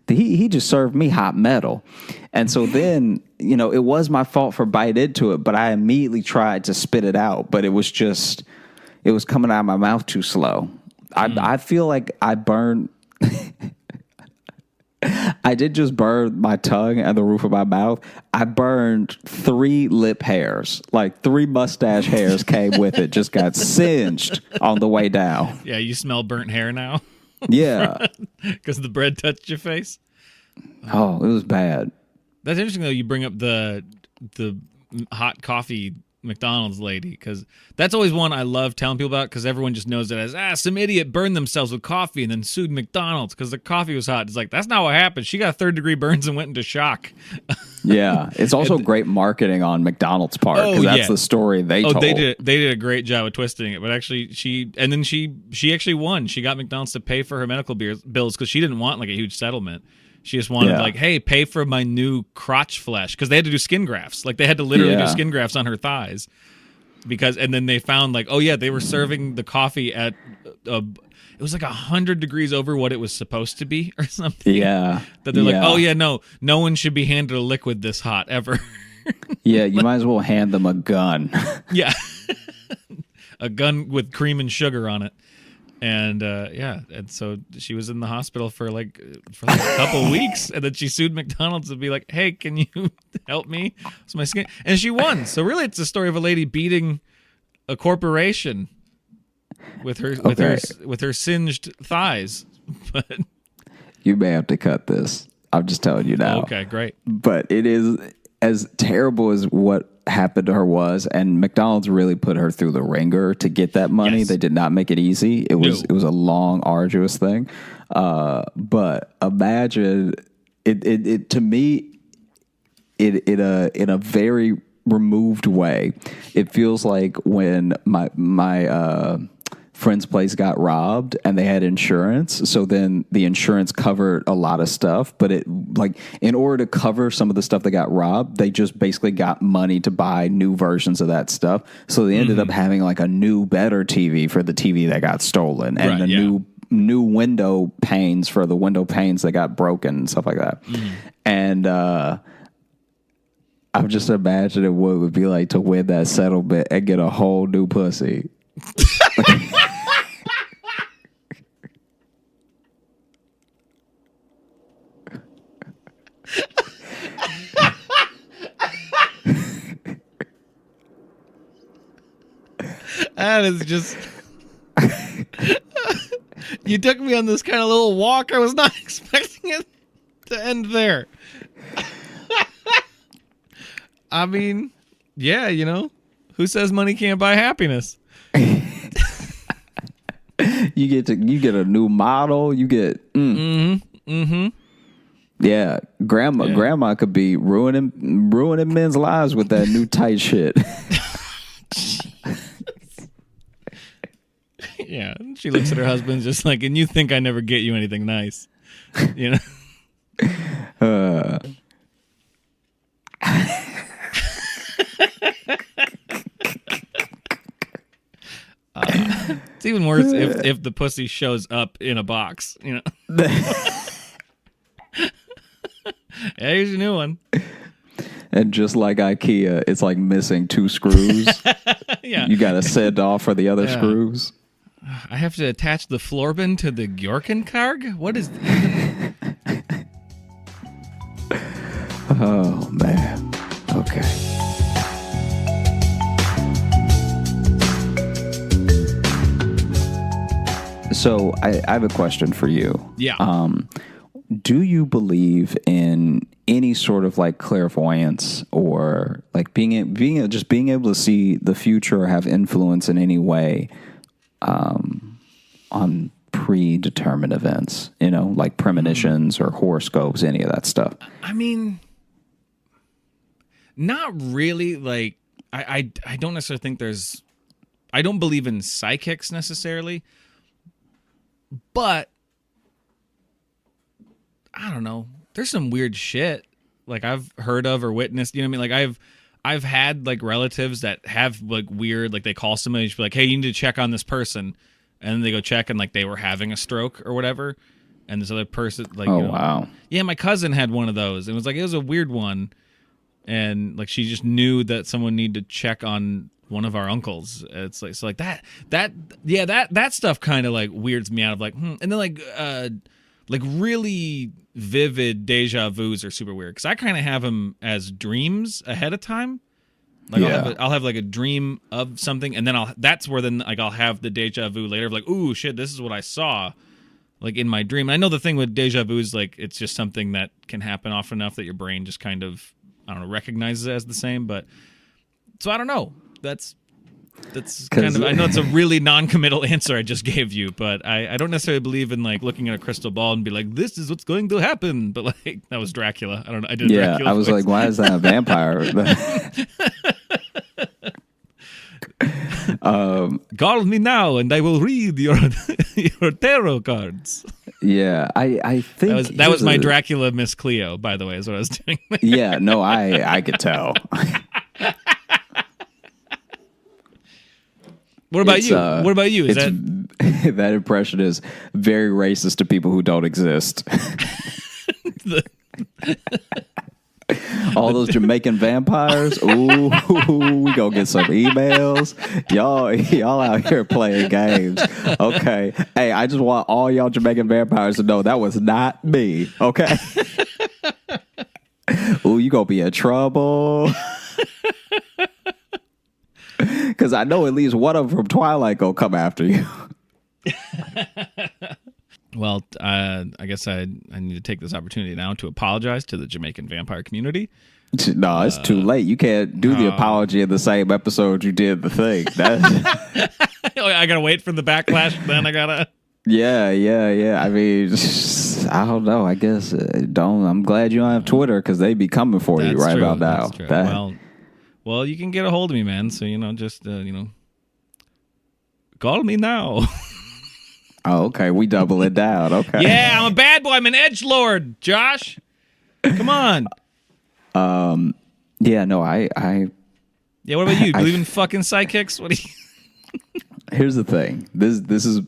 he just served me hot metal. And so then, it was my fault for biting into it, but I immediately tried to spit it out. But it was coming out of my mouth too slow. I feel like I burned. I did just burn my tongue and the roof of my mouth. I burned 3 lip hairs. 3 mustache hairs came with it. Just got singed on the way down. Yeah, you smell burnt hair now. Yeah. Because the bread touched your face. Oh, it was bad. That's interesting, though, you bring up the hot coffee McDonald's lady, because that's always one I love telling people about, because everyone just knows it as some idiot burned themselves with coffee and then sued McDonald's because the coffee was hot. It's like, that's not what happened. She got 3rd-degree burns and went into shock. Yeah, it's also great marketing on McDonald's part because that's the story they told. They did a great job of twisting it, but actually she actually won. She got McDonald's to pay for her medical bills because she didn't want a huge settlement. She just wanted Yeah. like, hey, pay for my new crotch flesh, because they had to do skin grafts. Like they had to literally do Yeah. skin grafts on her thighs, and then they found like, oh yeah, they were serving the coffee at it was like 100 degrees over what it was supposed to be or something. Yeah. That they're like, oh yeah, no one should be handed a liquid this hot ever. Yeah, you might as well hand them a gun. Yeah. A gun with cream and sugar on it. And and so she was in the hospital for like a couple weeks, and then she sued McDonald's to be like, hey, can you help me? It's my skin. And she won. So really it's a story of a lady beating a corporation with her singed thighs. But You may have to cut this. I'm just telling you now. okay, great. But it is as terrible as what happened to her was, and McDonald's really put her through the ringer to get that money. Yes. They did not make it easy. It was No. it was a long, arduous thing. But imagine it to me, in a very removed way, it feels like when my friend's place got robbed and they had insurance. So then the insurance covered a lot of stuff, but it like in order to cover some of the stuff that got robbed, they just basically got money to buy new versions of that stuff. So they ended up having like a new, better TV for the TV that got stolen, and Right, yeah. new window panes for the window panes that got broken and stuff like that. And I'm just imagining what it would be like to win that settlement and get a whole new pussy. That is just. You took me on this kind of little walk. I was not expecting it to end there. I mean, yeah, who says money can't buy happiness? You get a new model. You get yeah. Grandma could be ruining men's lives with that new tight shit. Yeah, she looks at her husband just like, and you think I never get you anything nice, It's even worse if the pussy shows up in a box, Yeah, here's your new one. And just like IKEA, it's like missing 2 screws. Yeah. You got to send off for the other Yeah. screws. I have to attach the floorbin to the Gyorkenkarg? What is Oh, man. Okay. So I have a question for you. Yeah. Do you believe in any sort of like clairvoyance, or like being able to see the future or have influence in any way on predetermined events, like premonitions or horoscopes, any of that stuff? I mean, not really. Like, I don't necessarily think I don't believe in psychics necessarily, but I don't know. There's some weird shit like I've heard of or witnessed. You know what I mean? Like I've had like relatives that have like weird, like they call somebody and just be like, hey, you need to check on this person. And then they go check and like they were having a stroke or whatever. And this other person like, wow. Yeah, my cousin had one of those. It was a weird one. And like she just knew that someone needed to check on one of our uncles. It's like, so like that stuff kind of like weirds me out of like, And then like really vivid deja vus are super weird because I kind of have them as dreams ahead of time. Like I'll have like a dream of something, and then that's where I'll have the deja vu later of like, ooh shit, this is what I saw like in my dream. And I know the thing with deja vu is like it's just something that can happen often enough that your brain just kind of, I don't know, recognizes it as the same. But so I don't know. That's kind of, I know it's a really non-committal answer I just gave you, but I don't necessarily believe in like looking at a crystal ball and be like, this is what's going to happen. But like that was Dracula. I don't know. I did. Yeah, Dracula I was voice. like, why is that a vampire? Call me now and I will read your tarot cards. Yeah, I think that was my Dracula Miss Cleo, by the way, is what I was doing. Yeah, no, I could tell. What about you? What about you? Is that that impression is very racist to people who don't exist. All those Jamaican vampires. Ooh, we gonna get some emails. Y'all out here playing games. Okay. Hey, I just want all y'all Jamaican vampires to know that was not me. Okay. Ooh, you gonna be in trouble. Because I know at least one of them from Twilight gonna come after you. Well, I guess I need to take this opportunity now to apologize to the Jamaican vampire community. No, it's too late. You can't do the apology in the same episode you did the thing. I gotta wait for the backlash. Then I gotta. Yeah. I mean, I don't know. I guess I'm glad you don't have Twitter because they be coming for you right about now. That's true. Well, you can get a hold of me, man. So just call me now. Oh, okay. We double it down. Okay. Yeah, I'm a bad boy. I'm an edgelord, Josh. Come on. Yeah. No. Yeah. What about you? Believe in fucking psychics? What do you? Here's the thing. This is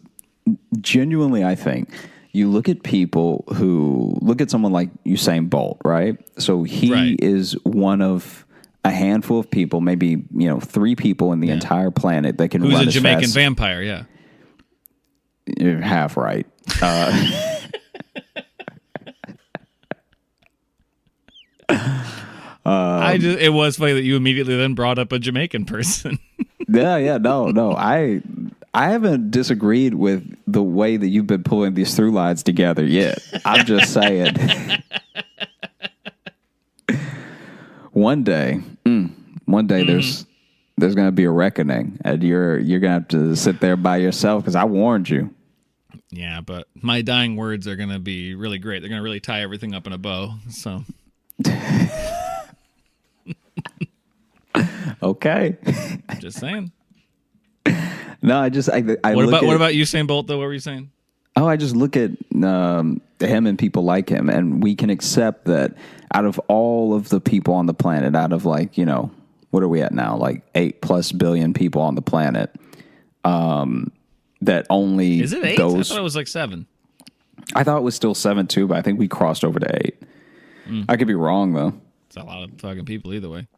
genuinely, I think. You look at people who look at someone like Usain Bolt, right? So he is one of a handful of people, maybe 3 people in the entire planet that can run as fast. Who's a Jamaican vampire? Yeah. You're half right. It was funny that you immediately then brought up a Jamaican person. Yeah, no. I haven't disagreed with the way that you've been pulling these through lines together yet. I'm just saying. One day there's going to be a reckoning, and you're going to have to sit there by yourself because I warned you. Yeah, but my dying words are going to be really great. They're going to really tie everything up in a bow. So, okay. Just saying. No, I what about Usain Bolt though? What were you saying? Oh, I just look at him and people like him, and we can accept that out of all of the people on the planet, out of what are we at now? Like 8+ billion people on the planet. That only is it 8? I thought it was like 7. I thought it was still 7 too, but I think we crossed over to 8. I could be wrong though. It's a lot of fucking people either way.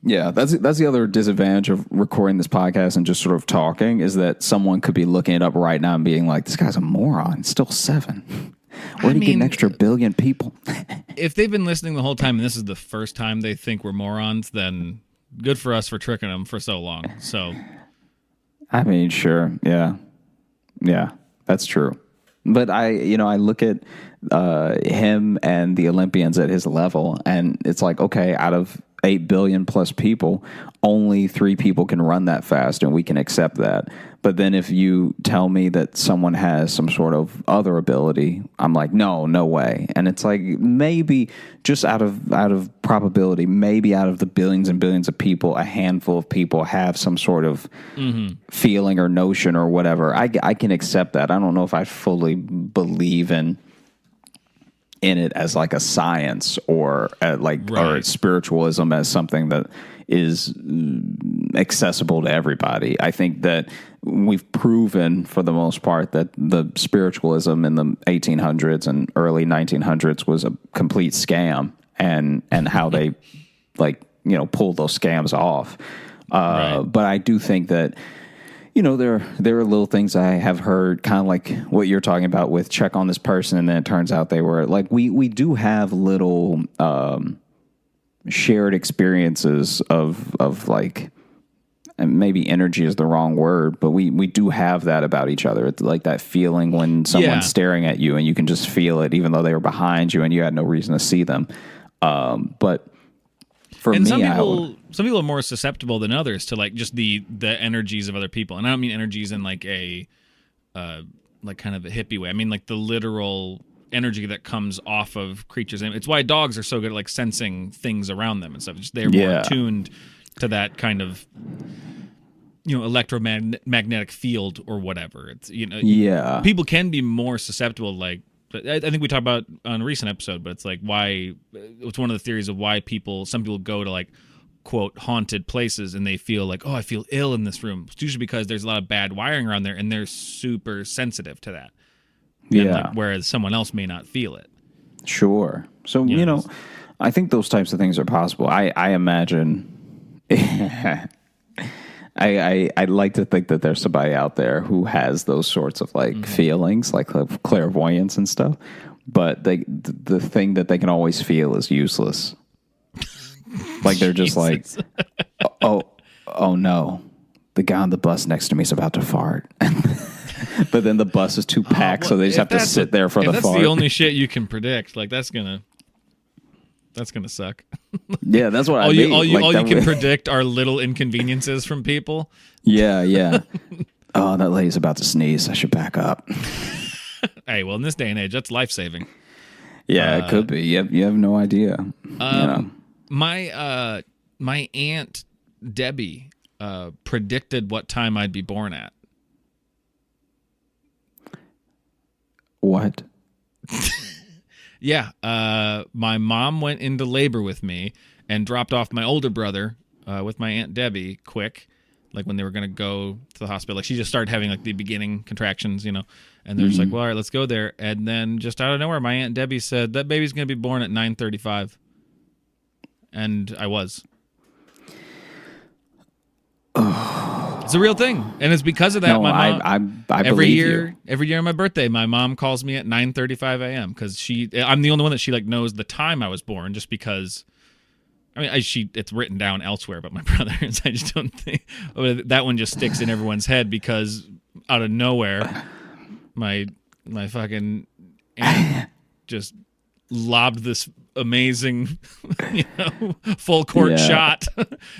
Yeah, that's the other disadvantage of recording this podcast and just sort of talking is that someone could be looking it up right now and being like, "This guy's a moron." It's still 7. Where do you get an extra billion people? If they've been listening the whole time and this is the first time they think we're morons, then good for us for tricking them for so long. So, I mean, sure, yeah, that's true. But I look at him and the Olympians at his level, and it's like, okay, out of 8 billion plus people, only 3 people can run that fast, and we can accept that. But then if you tell me that someone has some sort of other ability, I'm like, no way. And it's like, maybe just out of probability, maybe out of the billions and billions of people, a handful of people have some sort of feeling or notion or whatever. I can accept that. I don't know if I fully believe in it as like a science or or spiritualism as something that is accessible to everybody. I think that we've proven for the most part that the spiritualism in the 1800s and early 1900s was a complete scam, and how they pulled those scams off. But I do think that there are little things I have heard, kind of like what you're talking about with check on this person, and then it turns out they were like, we do have little shared experiences of like, and maybe energy is the wrong word, but we do have that about each other. It's like that feeling when someone's staring at you and you can just feel it, even though they were behind you and you had no reason to see them. But for me, some people are more susceptible than others to like just the energies of other people, and I don't mean energies in like a like kind of a hippie way. I mean like the literal energy that comes off of creatures. And it's why dogs are so good at like sensing things around them and stuff. They're more attuned to that kind of electromagnetic field or whatever. It's people can be more susceptible like But I think we talked about on a recent episode, but it's like why it's one of the theories of why some people go to like quote haunted places and they feel like, oh, I feel ill in this room. It's usually because there's a lot of bad wiring around there and they're super sensitive to that. Yeah. Whereas someone else may not feel it. Sure. So, I think those types of things are possible. I imagine I'd like to think that there's somebody out there who has those sorts of like feelings, like clairvoyance and stuff. But the thing that they can always feel is useless. Like they're just like, oh no, the guy on the bus next to me is about to fart. But then the bus is too packed, so they just have to sit there for the fart. That's the only shit you can predict. Like that's gonna suck. Yeah, that's what I mean. All you can predict are little inconveniences from people. Yeah. Oh, that lady's about to sneeze. I should back up. Hey, well, in this day and age, that's life-saving. Yeah, it could be. You have no idea. My aunt Debbie predicted what time I'd be born at. What? Yeah, my mom went into labor with me and dropped off my older brother with my Aunt Debbie quick, like when they were going to go to the hospital. Like she just started having like the beginning contractions, and they're just like, well, all right, let's go there. And then just out of nowhere, my Aunt Debbie said, that baby's going to be born at 9:35. And I was. It's a real thing, and it's because of that. No, my mom, I every believe year, you. every year on my birthday, my mom calls me at 9:35 a.m. because I'm the only one that she like knows the time I was born, just because. I mean, it's written down elsewhere, but my brothers, I just don't think that one just sticks in everyone's head because out of nowhere, my fucking aunt just lobbed this amazing, full court shot.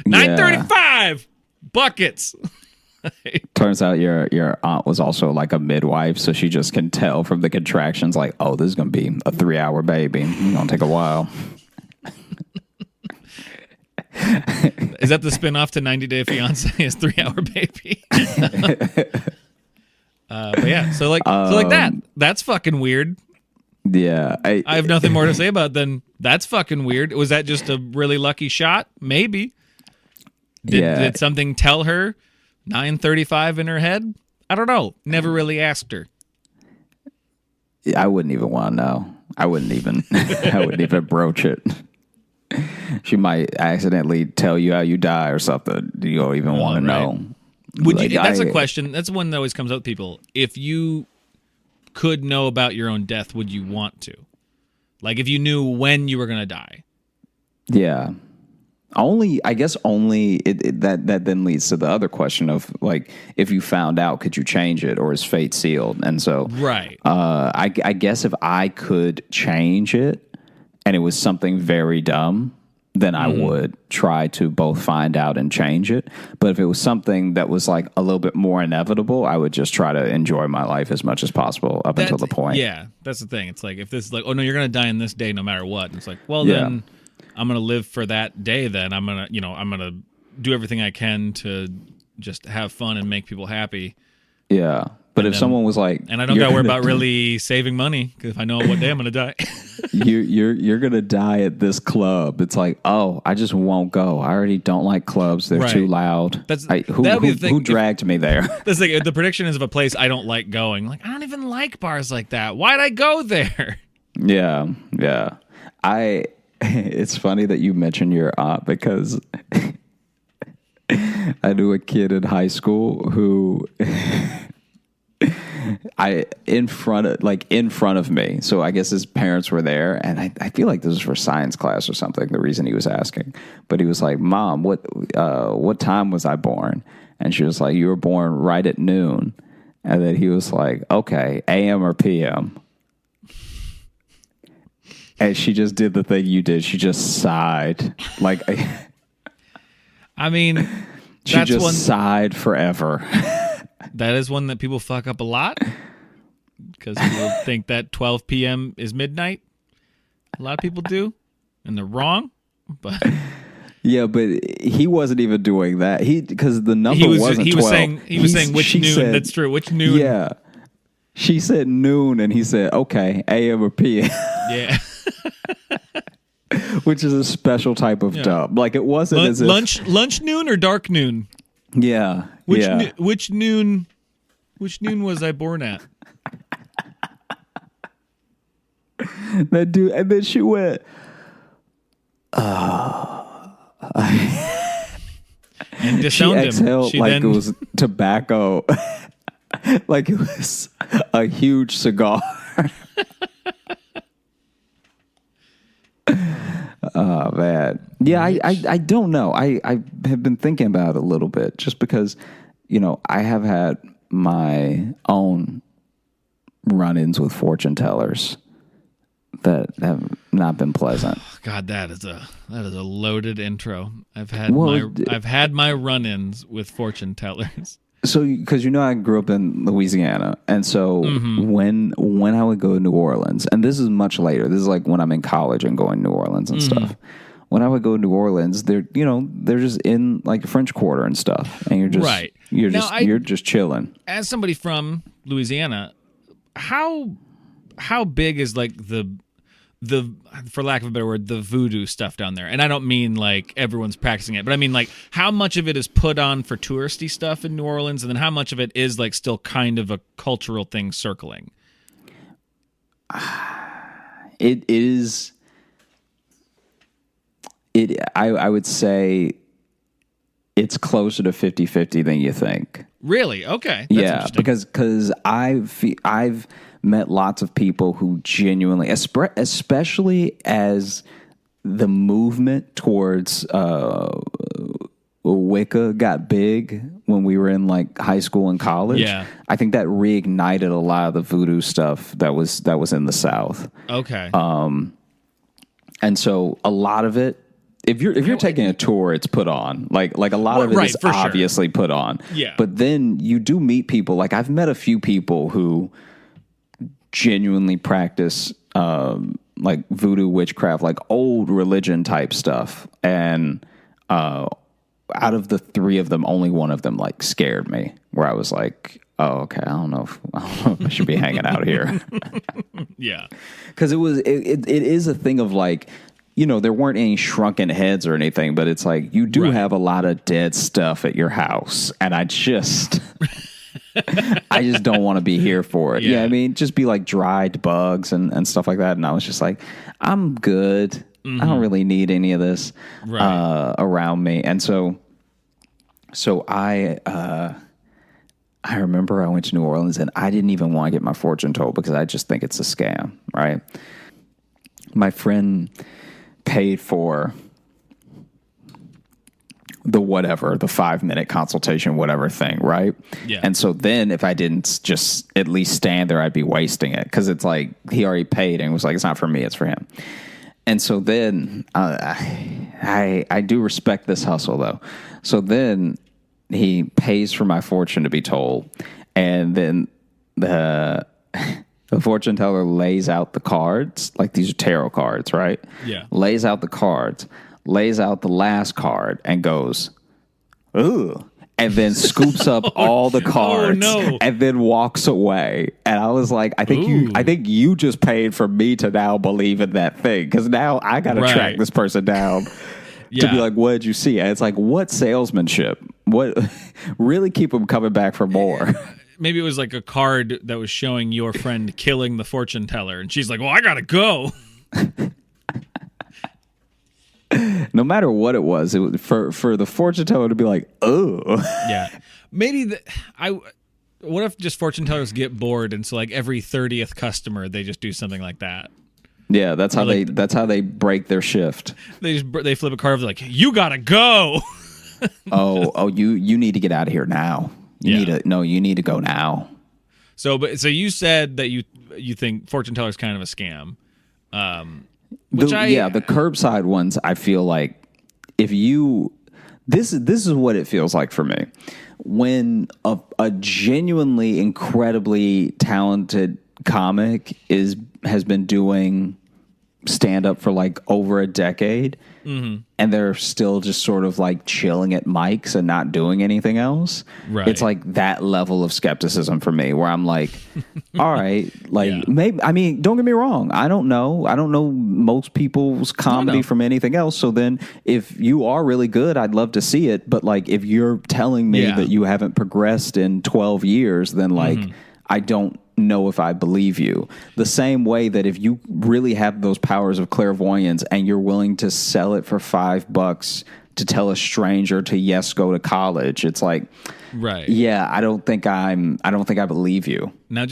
9:35 buckets. Turns out your aunt was also like a midwife, so she just can tell from the contractions, like, oh, this is gonna be a 3-hour baby. It's gonna take a while. Is that the spinoff to 90 Day Fiance? Is 3-hour baby? But yeah, so like that. That's fucking weird. Yeah, I have nothing more to say about it than that's fucking weird. Was that just a really lucky shot? Maybe. Did something tell her 9:35 in her head? I don't know. Never really asked her. I wouldn't even want to know. I wouldn't even broach it. She might accidentally tell you how you die or something. You don't even want to know. That's a question. That's one that always comes up with people. If you could know about your own death, would you want to? Like if you knew when you were going to die. Yeah. I guess that then leads to the other question of like, if you found out, could you change it, or is fate sealed? And so, right. I guess if I could change it and it was something very dumb, then I would try to both find out and change it. But if it was something that was like a little bit more inevitable, I would just try to enjoy my life as much as possible until the point. Yeah, that's the thing. It's like if this is like, oh no, you're going to die in this day no matter what. And it's like, well then I'm going to live for that day then. I'm going to do everything I can to just have fun and make people happy. Yeah. But if someone was like, and I don't got to worry about really saving money because if I know what day I'm going to die, you're going to die at this club. It's like, oh, I just won't go. I already don't like clubs. They're too loud. Who dragged me there? That's like the prediction is of a place I don't like going. Like I don't even like bars like that. Why'd I go there? Yeah. It's funny that you mentioned your aunt because I knew a kid in high school who in front of me. So I guess his parents were there, and I feel like this was for science class or something. The reason he was asking, but he was like, "Mom, what time was I born?" And she was like, "You were born right at noon." And then he was like, "Okay, AM or PM?" And she just did the thing you did. She just sighed. Like, I mean, she just sighed forever. That is one that people fuck up a lot because people think that 12 p.m. is midnight. A lot of people do, and they're wrong. But yeah, but he wasn't even doing that. Because the number wasn't 12. He was saying which noon. That's true. Which noon? Yeah. She said noon, and he said, okay, AM or PM. Yeah. Which is a special type of dumb. Like, it wasn't as if... Lunch noon or dark noon? Yeah. Which noon was I born at? That dude, and then she went, and disowned she him. exhaled like it was tobacco. Like it was a huge cigar. Oh, man. Yeah, I don't know. I have been thinking about it a little bit just because, I have had my own run-ins with fortune tellers that have not been pleasant. God, that is a loaded intro. I've had my run-ins with fortune tellers. So, because I grew up in Louisiana, and so when I would go to New Orleans, and this is much later, this is like when I'm in college and going to New Orleans and stuff. When I would go to New Orleans, they're just in like French Quarter and stuff, and you're just right. You're just chilling. As somebody from Louisiana, how big is like the for lack of a better word, the voodoo stuff down there? And I don't mean like everyone's practicing it, but I mean like how much of it is put on for touristy stuff in New Orleans, and then how much of it is like still kind of a cultural thing circling? It is. I would say it's closer to 50-50 than you think. Really? Okay. That's because I've met lots of people who genuinely, especially as the movement towards Wicca got big when we were in like high school and college. Yeah. I think that reignited a lot of the voodoo stuff that was in the South. Okay. And so a lot of it, if you're taking a tour, it's put on. Like a lot of it is obviously put on. Yeah. But then you do meet people. Like I've met a few people who genuinely practice like voodoo witchcraft, like old religion type stuff. And out of the three of them, only one of them like scared me, where I was like, oh, okay, I don't know if I should be hanging out here. Yeah. Because it is a thing of like, there weren't any shrunken heads or anything, but it's like you do have a lot of dead stuff at your house, and I just don't want to be here for it. Yeah, I mean, just be like dried bugs and stuff like that. And I was just like, I'm good. I don't really need any of this around me. And so I remember I went to New Orleans, and I didn't even want to get my fortune told because I just think it's a scam, right? My friend paid for the 5-minute consultation, whatever thing, right? Yeah. And so then if I didn't just at least stand there, I'd be wasting it, because it's like he already paid and was like, it's not for me, it's for him. And so then I do respect this hustle, though. So then he pays for my fortune to be told, and then the fortune teller lays out the cards, like these are tarot cards, right? Yeah. Lays out the cards, lays out the last card, and goes, ooh, and then scoops up all the cards, and then walks away. And I was like, I think you just paid for me to now believe in that thing, because now I got to track this person down. To be like, what did you see? And it's like, what salesmanship? What really keep them coming back for more? Maybe it was like a card that was showing your friend killing the fortune teller, and she's like, well, I gotta go. No matter what it was for the fortune teller to be like, oh. Yeah. Maybe what if just fortune tellers get bored, and so like every 30th customer they just do something like that? Yeah, that's how they break their shift. They flip a card, like, you gotta go. you need to get out of here now. You need to go now. So you said that you think fortune teller is kind of a scam. The curbside ones, I feel like this is what it feels like for me. When a genuinely incredibly talented comic has been doing stand up for like over a decade, Mm-hmm. and they're still just sort of like chilling at mics and not doing anything else. Right. It's like that level of skepticism for me, where I'm like, all right, like Yeah. maybe, I mean, don't get me wrong. I don't know most people's comedy from anything else. So then if you are really good, I'd love to see it. But like, if you're telling me that you haven't progressed in 12 years, then like, I don't know if I believe you. The same way that if you really have those powers of clairvoyance and you're willing to sell it for $5 to tell a stranger to go to college, it's like, Right. yeah, I don't think I believe you. Now,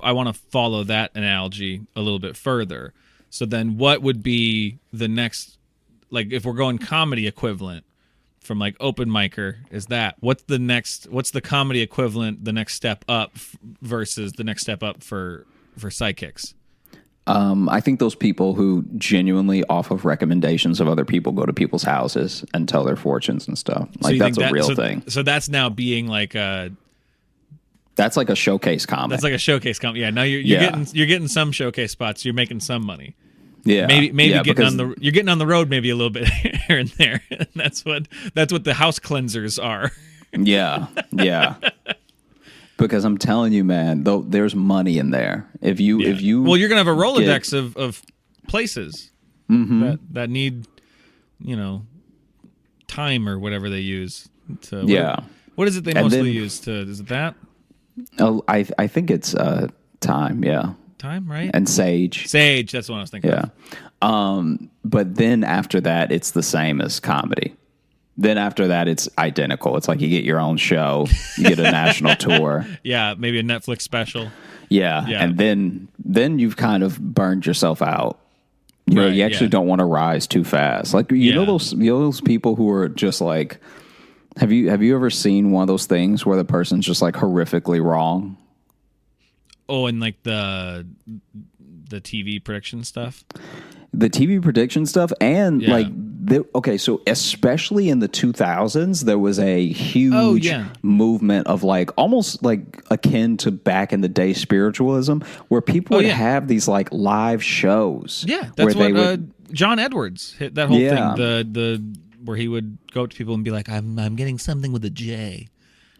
I want to follow that analogy a little bit further. So then what would be the next, like if we're going comedy equivalent from like open micer, what's the comedy equivalent, the next step up versus the next step up for psychics? I think those people who genuinely off of recommendations of other people go to people's houses and tell their fortunes and stuff. Like that's a real thing. So that's now being like that's like a showcase comic. That's like a showcase comic. Yeah. Now you're getting some showcase spots. You're making some money. Yeah, maybe you're getting on the road maybe a little bit here and there. That's what the house cleansers are. Yeah. Because I'm telling you, man, though, there's money in there. If you well, you're gonna have a Rolodex of places that need, time or whatever they use to. What is it they mostly use to? Is it that? Oh, I think it's time. Yeah. Time, right? And Sage. That's what I was thinking. Yeah. But then after that, it's the same as comedy. Then after that, it's identical. It's like you get your own show, you get a national tour. Yeah, maybe a Netflix special. Yeah. And then you've kind of burned yourself out. You actually don't want to rise too fast. Like you know those people who are just like, have you ever seen one of those things where the person's just like horrifically wrong? Oh, and like the TV prediction stuff. The TV prediction stuff, and so especially in the 2000s, there was a huge movement of like almost like akin to back in the day spiritualism, where people would have these like live shows. Yeah, that's what John Edwards hit that whole thing. The where he would go up to people and be like, "I'm getting something with a J."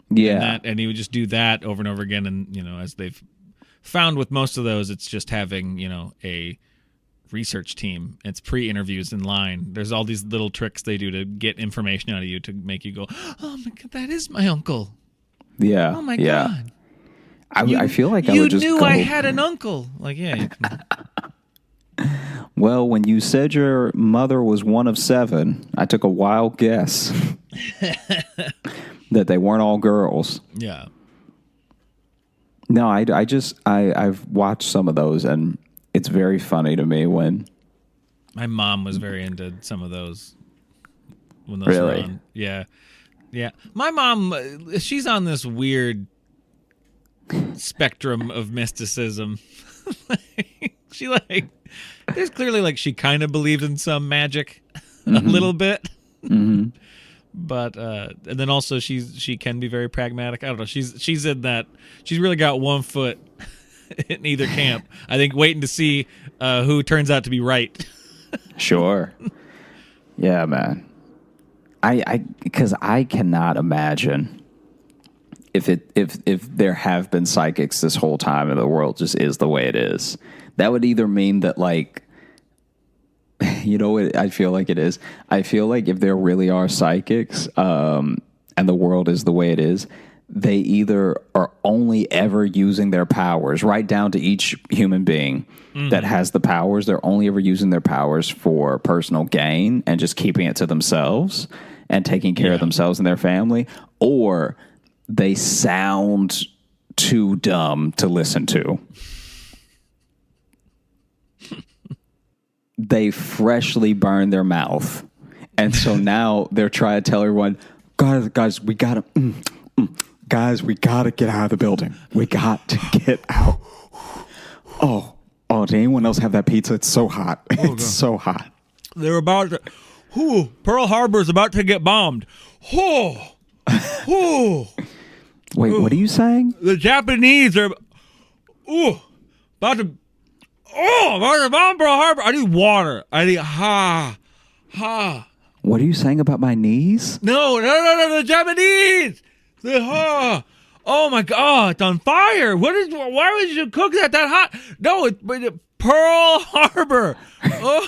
Yeah, and he would just do that over and over again, and as they've found with most of those, it's just having a research team. It's pre-interviews in line. There's all these little tricks they do to get information out of you to make you go, "Oh my God, that is my uncle." Yeah. Oh my God. I feel like I would just You knew go, I had an uncle. Like, yeah. You can... Well, when you said your mother was one of 7, I took a wild guess that they weren't all girls. Yeah. No, I've watched some of those, and it's very funny to me when my mom was very into some of those when those really were on. Yeah. My mom, she's on this weird spectrum of mysticism. There's clearly she kind of believed in some magic a little bit. Mm-hmm. But and then also she can be very pragmatic. I don't know. She's in that. She's really got one foot in either camp. I think waiting to see who turns out to be right. Sure. Yeah, man. Because I cannot imagine if there have been psychics this whole time and the world just is the way it is. That would either mean that you know what I feel like it is? I feel like if there really are psychics and the world is the way it is, they either are only ever using their powers, right down to each human being that has the powers. They're only ever using their powers for personal gain and just keeping it to themselves and taking care of themselves and their family, or they sound too dumb to listen to. They freshly burned their mouth. And so now they're trying to tell everyone, guys, we got to... Guys, we got to get out of the building. We got to get out. Oh, did anyone else have that pizza? It's so hot. It's so hot. They're about to... Pearl Harbor's about to get bombed. Wait, what are you saying? The Japanese are... about to... Oh, I'm Pearl Harbor. I need water. I need ha. What are you saying about my knees? No, the Japanese. Oh my God, it's on fire. Why would you cook that hot? No, it's Pearl Harbor. Oh.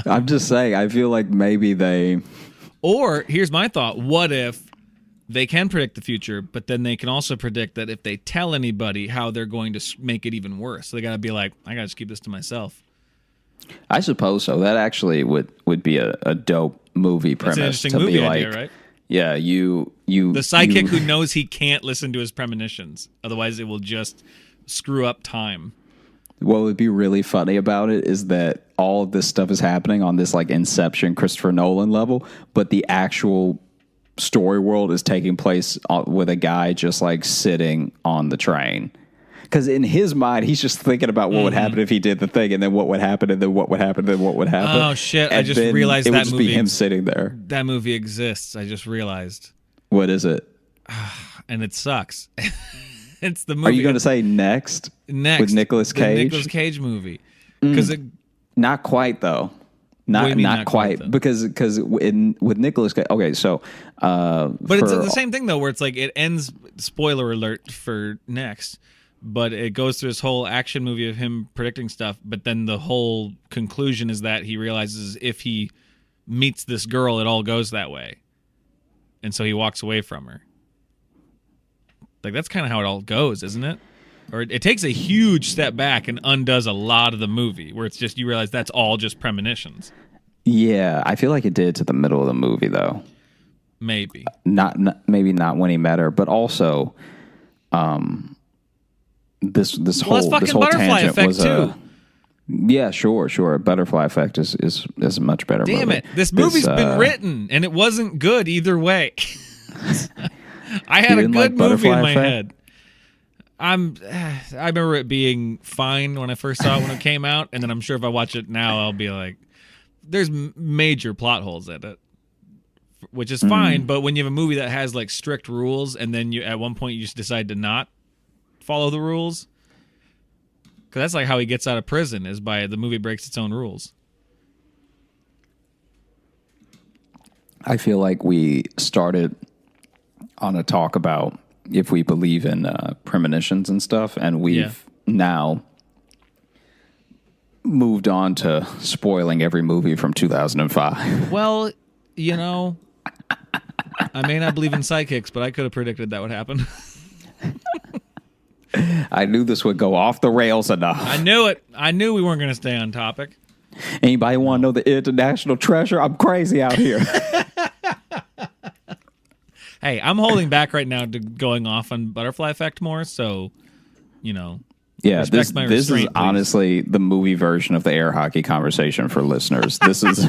I'm just saying, I feel like maybe they... Or, here's my thought. What if they can predict the future, but then they can also predict that if they tell anybody how they're going to make it even worse. So they got to be like, I got to just keep this to myself. I suppose so. That actually would be a dope movie premise. That's an interesting to movie be idea, like, right? Yeah, the psychic who knows he can't listen to his premonitions. Otherwise, it will just screw up time. What would be really funny about it is that all of this stuff is happening on this like Inception Christopher Nolan level, but the actual story world is taking place with a guy just like sitting on the train. Because in his mind, he's just thinking about what would happen if he did the thing, and then what would happen, and then what would happen, and then what would happen. Oh, shit. And I just realized it that would just movie. be him sitting there. That movie exists. I just realized. What is it? And it sucks. It's the movie. Are you going to say Next? Next. With Nicolas Cage? The Nicolas Cage movie. Because Not quite, though. Not quite, though? because with Nicolas Cage. Okay, so but it's the same thing though, where it's like it ends. Spoiler alert for Next, but it goes through this whole action movie of him predicting stuff. But then the whole conclusion is that he realizes if he meets this girl, it all goes that way, and so he walks away from her. Like that's kind of how it all goes, isn't it? Or it takes a huge step back and undoes a lot of the movie, where it's just you realize that's all just premonitions. Yeah, I feel like it did to the middle of the movie, though. Maybe maybe not when he met her, but also, this whole butterfly tangent effect was too. Yeah, sure. Butterfly effect is a much better movie. Damn it! This movie's been written and it wasn't good either way. I had a good movie in my head. I remember it being fine when I first saw it when it came out, and then I'm sure if I watch it now, I'll be like, there's major plot holes in it, which is fine. But when you have a movie that has like strict rules, and then you at one point you just decide to not follow the rules, because that's like how he gets out of prison, is by the movie breaks its own rules. I feel like we started on a talk about if we believe in premonitions and stuff, and we've now moved on to spoiling every movie from 2005. Well, I may not believe in psychics, but I could have predicted that would happen. I knew this would go off the rails enough. I knew it. I knew we weren't going to stay on topic. Anybody want to know the international treasure? I'm crazy out here. Hey, I'm holding back right now to going off on butterfly effect more, so, Yeah, this is honestly the movie version of the air hockey conversation for listeners. This is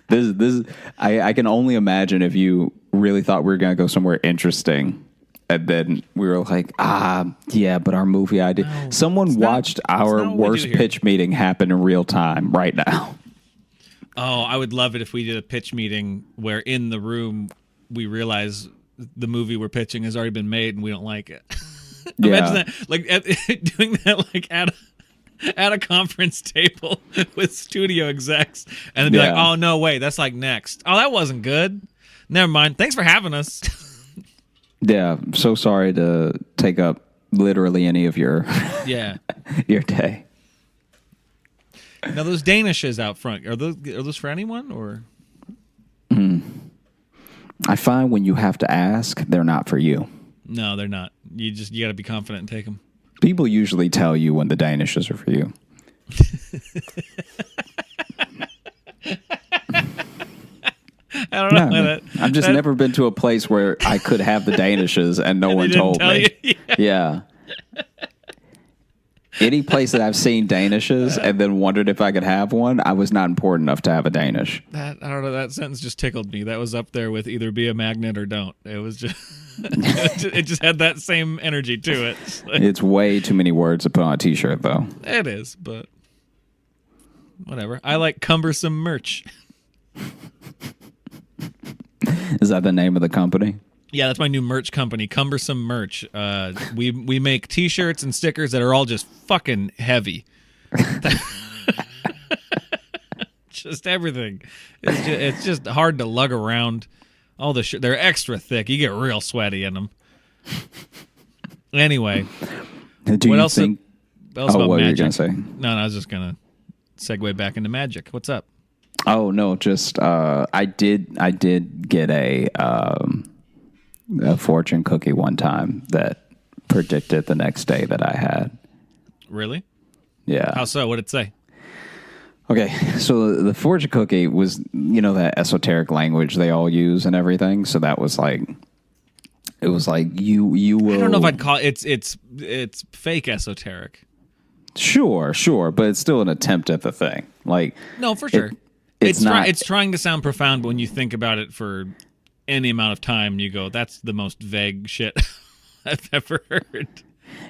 this. I can only imagine if you really thought we were going to go somewhere interesting, and then we were like, yeah, but our movie idea. No, Someone watched our worst pitch meeting happen in real time right now. Oh, I would love it if we did a pitch meeting where in the room we realize the movie we're pitching has already been made and we don't like it. Imagine that, like doing that, like at a conference table with studio execs, and then be like, "Oh no, wait, that's like Next. Oh, that wasn't good. Never mind. Thanks for having us." Yeah, I'm so sorry to take up literally any of your your day. Now those Danishes out front, are those for anyone or? I find when you have to ask, they're not for you. No, they're not. You got to be confident and take them. People usually tell you when the Danishes are for you. I don't know. I've just never been to a place where I could have the Danishes and no one told me. Yeah. Any place that I've seen Danishes and then wondered if I could have one, I was not important enough to have a Danish. I don't know. That sentence just tickled me. That was up there with either be a magnet or don't. It was just, it just had that same energy to it. It's way too many words to put on a T-shirt, though. It is, but whatever. I like cumbersome merch. Is that the name of the company? Yeah, that's my new merch company, Cumbersome Merch. We make T-shirts and stickers that are all just fucking heavy. Just everything. It's just hard to lug around. All the they're extra thick. You get real sweaty in them. Anyway, what else about what were you magic? gonna say? No, I was just gonna segue back into magic. What's up? Oh no, just I did get a fortune cookie one time that predicted the next day that I had. Really? Yeah. How so? What'd it say? Okay, so the fortune cookie was, that esoteric language they all use and everything. So that was like, it was like you will. I don't know if I'd call it. It's fake esoteric. Sure, but it's still an attempt at the thing. Like, no, for sure. It's trying to sound profound, but when you think about it for any amount of time, you go, "That's the most vague shit I've ever heard."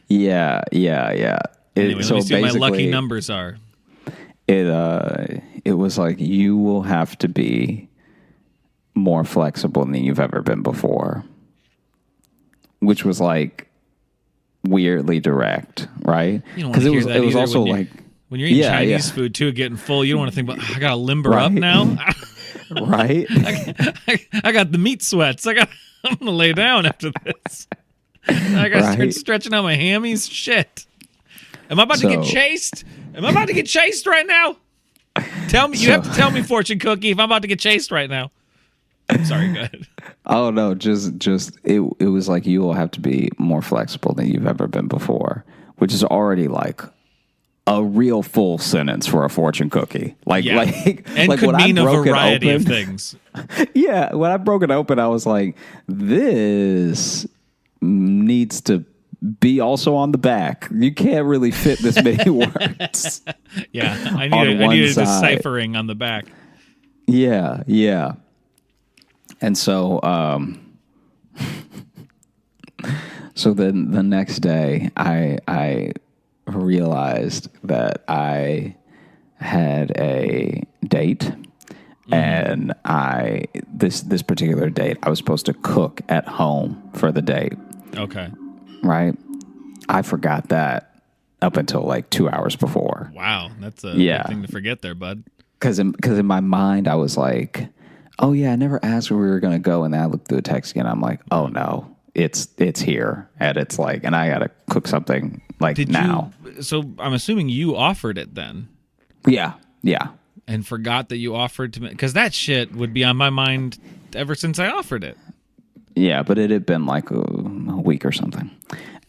Yeah. Anyway, let me see what my lucky numbers are. It was like, you will have to be more flexible than you've ever been before, which was like weirdly direct, right? Because it was also like when you're eating Chinese food too, getting full, you don't want to think about, I gotta limber up now. Right? I got the meat sweats. I'm gonna lay down after this. I gotta start stretching out my hammies. Shit. Am I about to get chased? Am I about to get chased right now? Tell me. You have to tell me, fortune cookie, if I'm about to get chased right now. Sorry, go ahead. Oh no, just it was like, you will have to be more flexible than you've ever been before, which is already like a real full sentence for a fortune cookie. And could mean a variety of things. Yeah, when I broke it open, I was like, this needs to be also on the back. You can't really fit this many words. Yeah, I needed a deciphering on the back. Yeah. And so, so then the next day, I realized that I had a date, and this particular date, I was supposed to cook at home for the date. Okay. Right? I forgot that up until like 2 hours before. Wow, that's a big thing to forget there, bud. Because in my mind, I was like, oh yeah, I never asked where we were going to go. And then I looked through the text again. I'm like, oh no, it's here. And it's like, and I got to cook something like now. So I'm assuming you offered it then. Yeah. And forgot that you offered to me. Because that shit would be on my mind ever since I offered it. Yeah, but it had been like a week or something.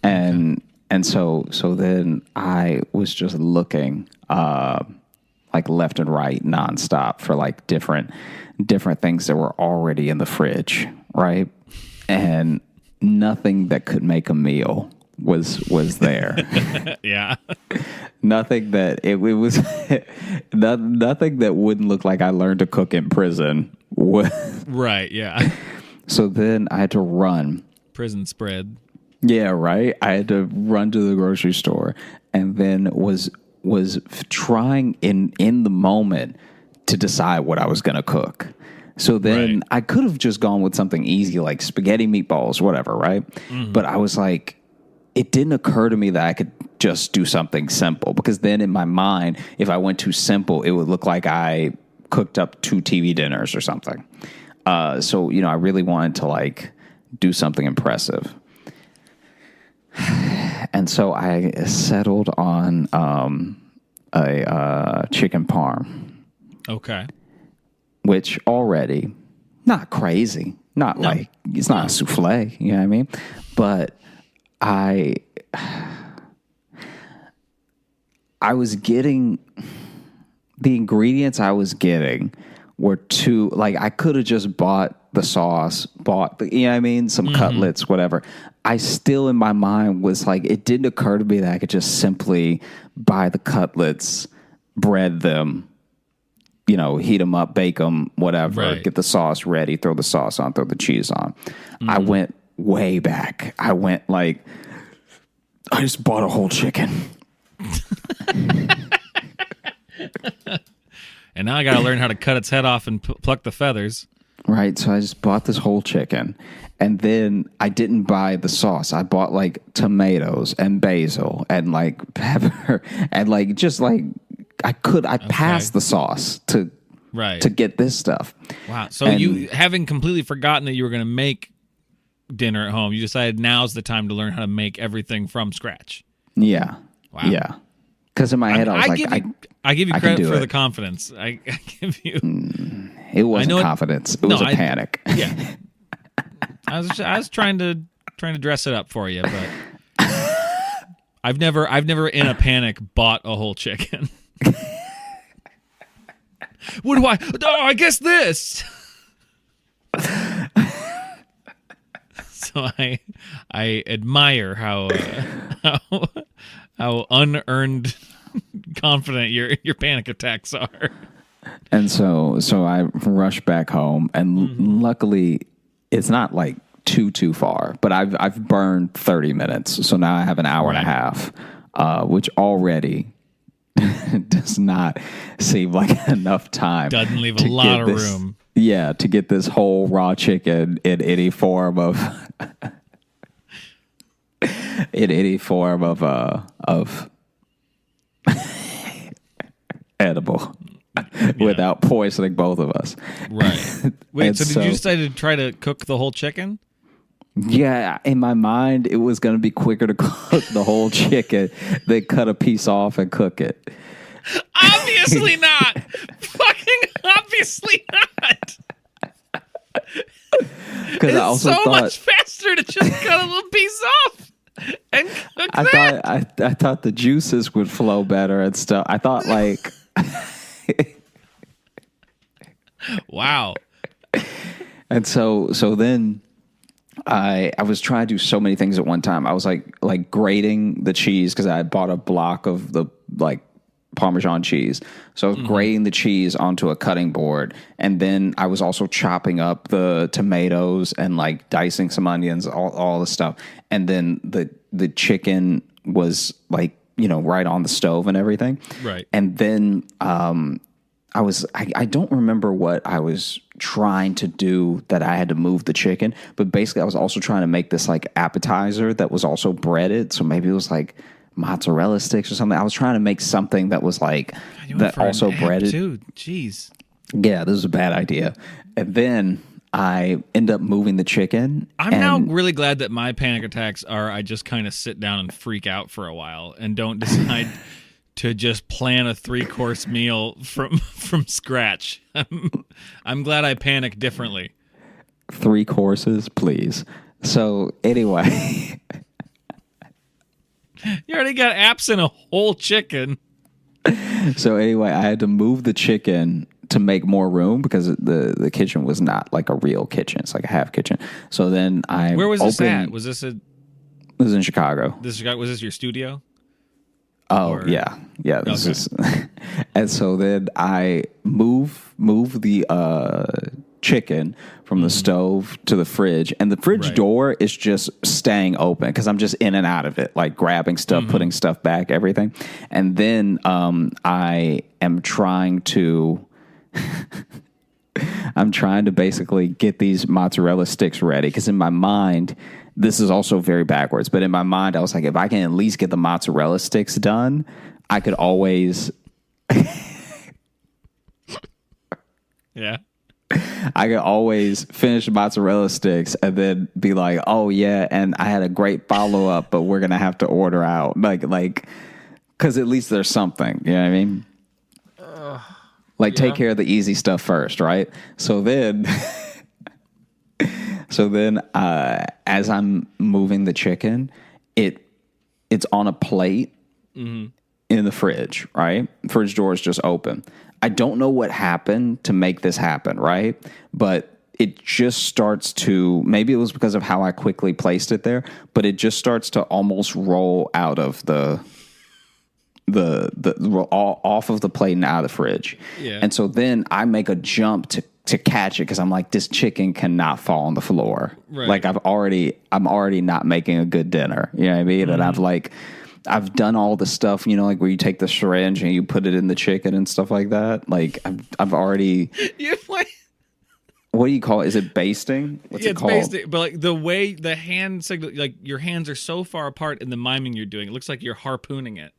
And so then I was just looking like left and right nonstop for like different things that were already in the fridge, right? And nothing that could make a meal was there. Yeah. Nothing that it was nothing that wouldn't look like I learned to cook in prison. Right, yeah. So then I had to run. Prison spread. Yeah, right. I had to run to the grocery store, and then was trying in the moment to decide what I was going to cook. So then I could have just gone with something easy like spaghetti meatballs, whatever, right? Mm-hmm. But I was like, it didn't occur to me that I could just do something simple, because then in my mind, if I went too simple, it would look like I cooked up 2 TV dinners or something. So, I really wanted to like do something impressive. And so I settled on a chicken parm. Okay. Which already, not crazy. Not like, it's not a souffle, you know what I mean? But I was getting, the ingredients I was getting were too, like, I could have just bought the sauce, you know what I mean? Some cutlets, whatever. I still, in my mind, was like, it didn't occur to me that I could just simply buy the cutlets, bread them, heat them up, bake them, whatever, get the sauce ready, throw the sauce on, throw the cheese on. I went way back. I went like, I just bought a whole chicken. And now I got to learn how to cut its head off and pluck the feathers. Right. So I just bought this whole chicken. And then I didn't buy the sauce. I bought like tomatoes and basil and like pepper and like just like I passed the sauce to get this stuff. Wow. So you, having completely forgotten that you were going to make dinner at home, you decided now's the time to learn how to make everything from scratch. Yeah. Wow. Yeah. Because in my head, I was like, I give you credit for the confidence. I give you. It wasn't confidence. It was a panic. Yeah. I was trying to dress it up for you, but I've never in a panic bought a whole chicken. What do I? Oh, I guess this. So I admire how unearned confident your panic attacks are. And so I rushed back home, and luckily it's not like too far, but I've burned 30 minutes, so now I have an hour and a half, which already does not seem like enough time. Doesn't leave a lot of room. Yeah, to get this whole raw chicken in any form of edible without poisoning both of us. Right. Wait, so did you decide to try to cook the whole chicken? Yeah, in my mind, it was going to be quicker to cook the whole chicken than cut a piece off and cook it. Obviously not. Fucking obviously not. Because I also thought much faster to just cut a little piece off and cook I thought the juices would flow better and stuff. I thought like. Wow. And so then I was trying to do so many things at one time. I was like grating the cheese because I had bought a block of the like Parmesan cheese. So I was grating the cheese onto a cutting board, and then I was also chopping up the tomatoes and like dicing some onions, all the stuff. And then the chicken was like, right on the stove and everything. Right. And then I don't remember what I was trying to do that I had to move the chicken, but basically I was also trying to make this like appetizer that was also breaded. So maybe it was like mozzarella sticks or something. I was trying to make something that was like that also breaded. Too. Jeez. Yeah, this was a bad idea. And then I end up moving the chicken. I'm now really glad that my panic attacks are I just kind of sit down and freak out for a while and don't decide to just plan a 3-course meal from scratch. I'm glad I panic differently. 3 courses, please. So anyway, you already got apps in a whole chicken. So anyway, I had to move the chicken to make more room because the kitchen was not like a real kitchen. It's like a half kitchen. So then Where was this at? Was this It was in Chicago. Was this your studio? Oh, yeah. Yeah. This is, and so then I move the chicken from the stove to the fridge, and the fridge door is just staying open because I'm just in and out of it, like grabbing stuff, putting stuff back, everything. And then I am trying to basically get these mozzarella sticks ready because in my mind, this is also very backwards, but in my mind, I was like, if I can at least get the mozzarella sticks done, I could always... Yeah. I could always finish mozzarella sticks and then be like, oh, yeah, and I had a great follow-up, but we're going to have to order out. Like, because at least there's something, you know what I mean? Take care of the easy stuff first, right? So then... as I'm moving the chicken, it's on a plate in the fridge, right? Fridge door is just open. I don't know what happened to make this happen, right? But it just starts to, maybe it was because of how I quickly placed it there, but it just starts to almost roll out of off of the plate and out of the fridge. Yeah. And so then I make a jump to catch it because I'm like, this chicken cannot fall on the floor. Right. Like I'm already not making a good dinner. You know what I mean? And I've done all the stuff, like where you take the syringe and you put it in the chicken and stuff like that. Like I've already. what do you call it? Is it basting? What's it it's called? basically, but like the way the hand signal, like your hands are so far apart in the miming you're doing, it looks like you're harpooning it.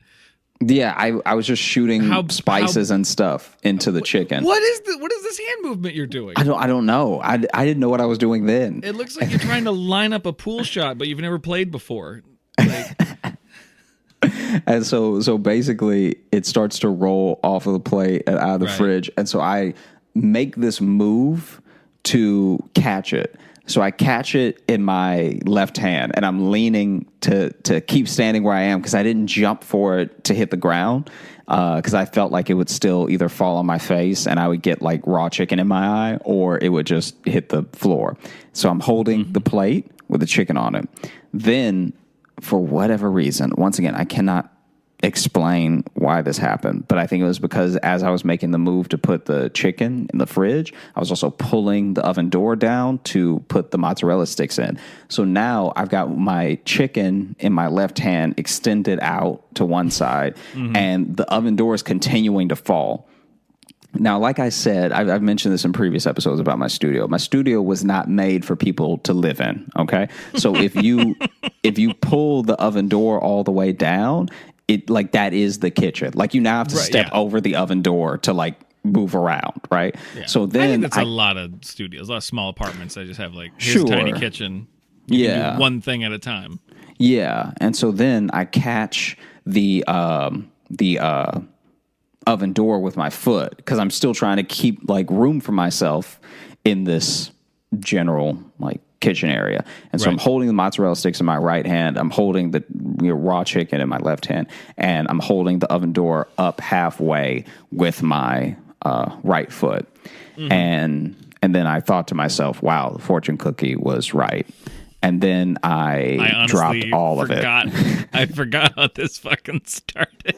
Yeah, I was just shooting spices and stuff into the chicken. What is this hand movement you're doing? I don't know. I didn't know what I was doing then. It looks like you're trying to line up a pool shot, but you've never played before. Like, and so basically, it starts to roll off of the plate and out of the Right. fridge, and so I make this move to catch it. So I catch it in my left hand, and I'm leaning to keep standing where I am because I didn't jump for it to hit the ground because I felt like it would still either fall on my face and I would get like raw chicken in my eye, or it would just hit the floor. So I'm holding the plate with the chicken on it. Then, for whatever reason, once again, I cannot explain why this happened, but I think it was because as I was making the move to put the chicken in the fridge, I was also pulling the oven door down to put the mozzarella sticks in. So now I've got my chicken in my left hand extended out to one side, and the oven door is continuing to fall. Now, like I said, I've mentioned this in previous episodes about my studio. My studio was not made for people to live in, okay? So if you pull the oven door all the way down, it like that is the kitchen. Like you now have to step over the oven door to like move around, right? yeah. So then I think that's a lot of studios, a lot of small apartments that just have like here's a tiny kitchen. You can do one thing at a time. Yeah, and so then I catch the oven door with my foot because I'm still trying to keep like room for myself in this general like kitchen area. And so I'm holding the mozzarella sticks in my right hand. I'm holding the raw chicken in my left hand, and I'm holding the oven door up halfway with my right foot. And then I thought to myself, wow, the fortune cookie was right. And then I dropped all of it. I forgot how this fucking started.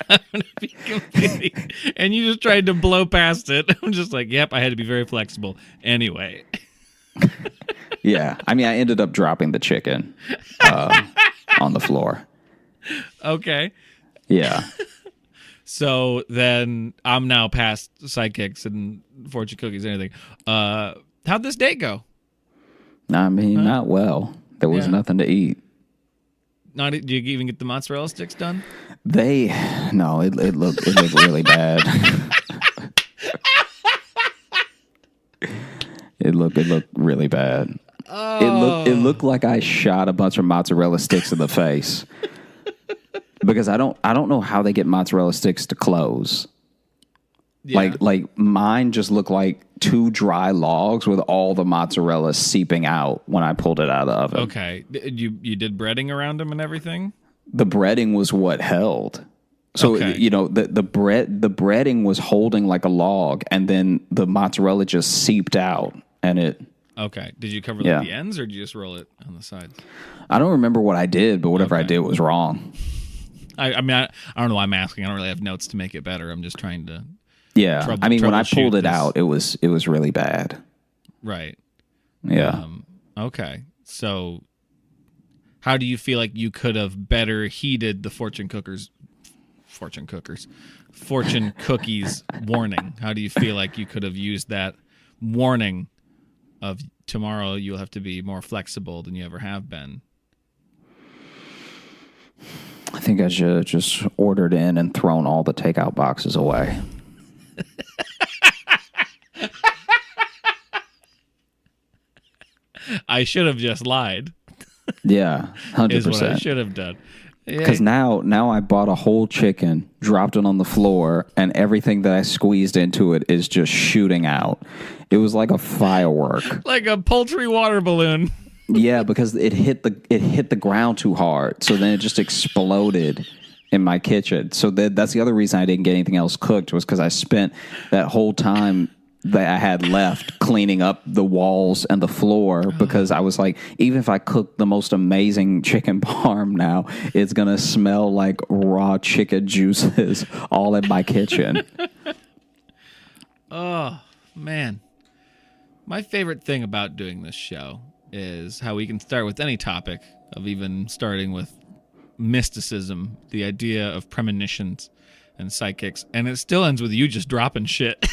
I'm gonna be completely, and you just tried to blow past it. I'm just like, yep, I had to be very flexible. Anyway. Yeah, I mean, I ended up dropping the chicken on the floor. Okay. Yeah. So then I'm now past sidekicks and fortune cookies and anything. How'd this date go? I mean, not well. There was nothing to eat. Did you even get the mozzarella sticks done? It looked really bad. It looked really bad. Oh. It looked like I shot a bunch of mozzarella sticks in the face. Because I don't know how they get mozzarella sticks to close. Yeah. Like mine just looked like two dry logs with all the mozzarella seeping out when I pulled it out of the oven. Okay. You did breading around them and everything? The breading was what held. So, you know, the breading was holding like a log, and then the mozzarella just seeped out, and it... Okay. Did you cover the ends, or did you just roll it on the sides? I don't remember what I did, but whatever I did was wrong. I mean, I don't know why I'm asking. I don't really have notes to make it better. I'm just trying to... Yeah. I mean, when I pulled it out, it was really bad. Right. Yeah. Okay. So how do you feel like you could have better heeded the fortune cookies warning? How do you feel like you could have used that warning of tomorrow you'll have to be more flexible than you ever have been? I think I should have just ordered in and thrown all the takeout boxes away. I should have just lied. Yeah, 100%. Is what I should have done. Because now I bought a whole chicken, dropped it on the floor, and everything that I squeezed into it is just shooting out. It was like a firework, like a poultry water balloon. Yeah, because it hit the ground too hard, so then it just exploded in my kitchen. So that's the other reason I didn't get anything else cooked, was because I spent that whole time that I had left cleaning up the walls and the floor, because I was like, even if I cook the most amazing chicken parm now, it's going to smell like raw chicken juices all in my kitchen. Oh, man. My favorite thing about doing this show is how we can start with any topic, of even starting with mysticism, the idea of premonitions and psychics, and it still ends with you just dropping shit.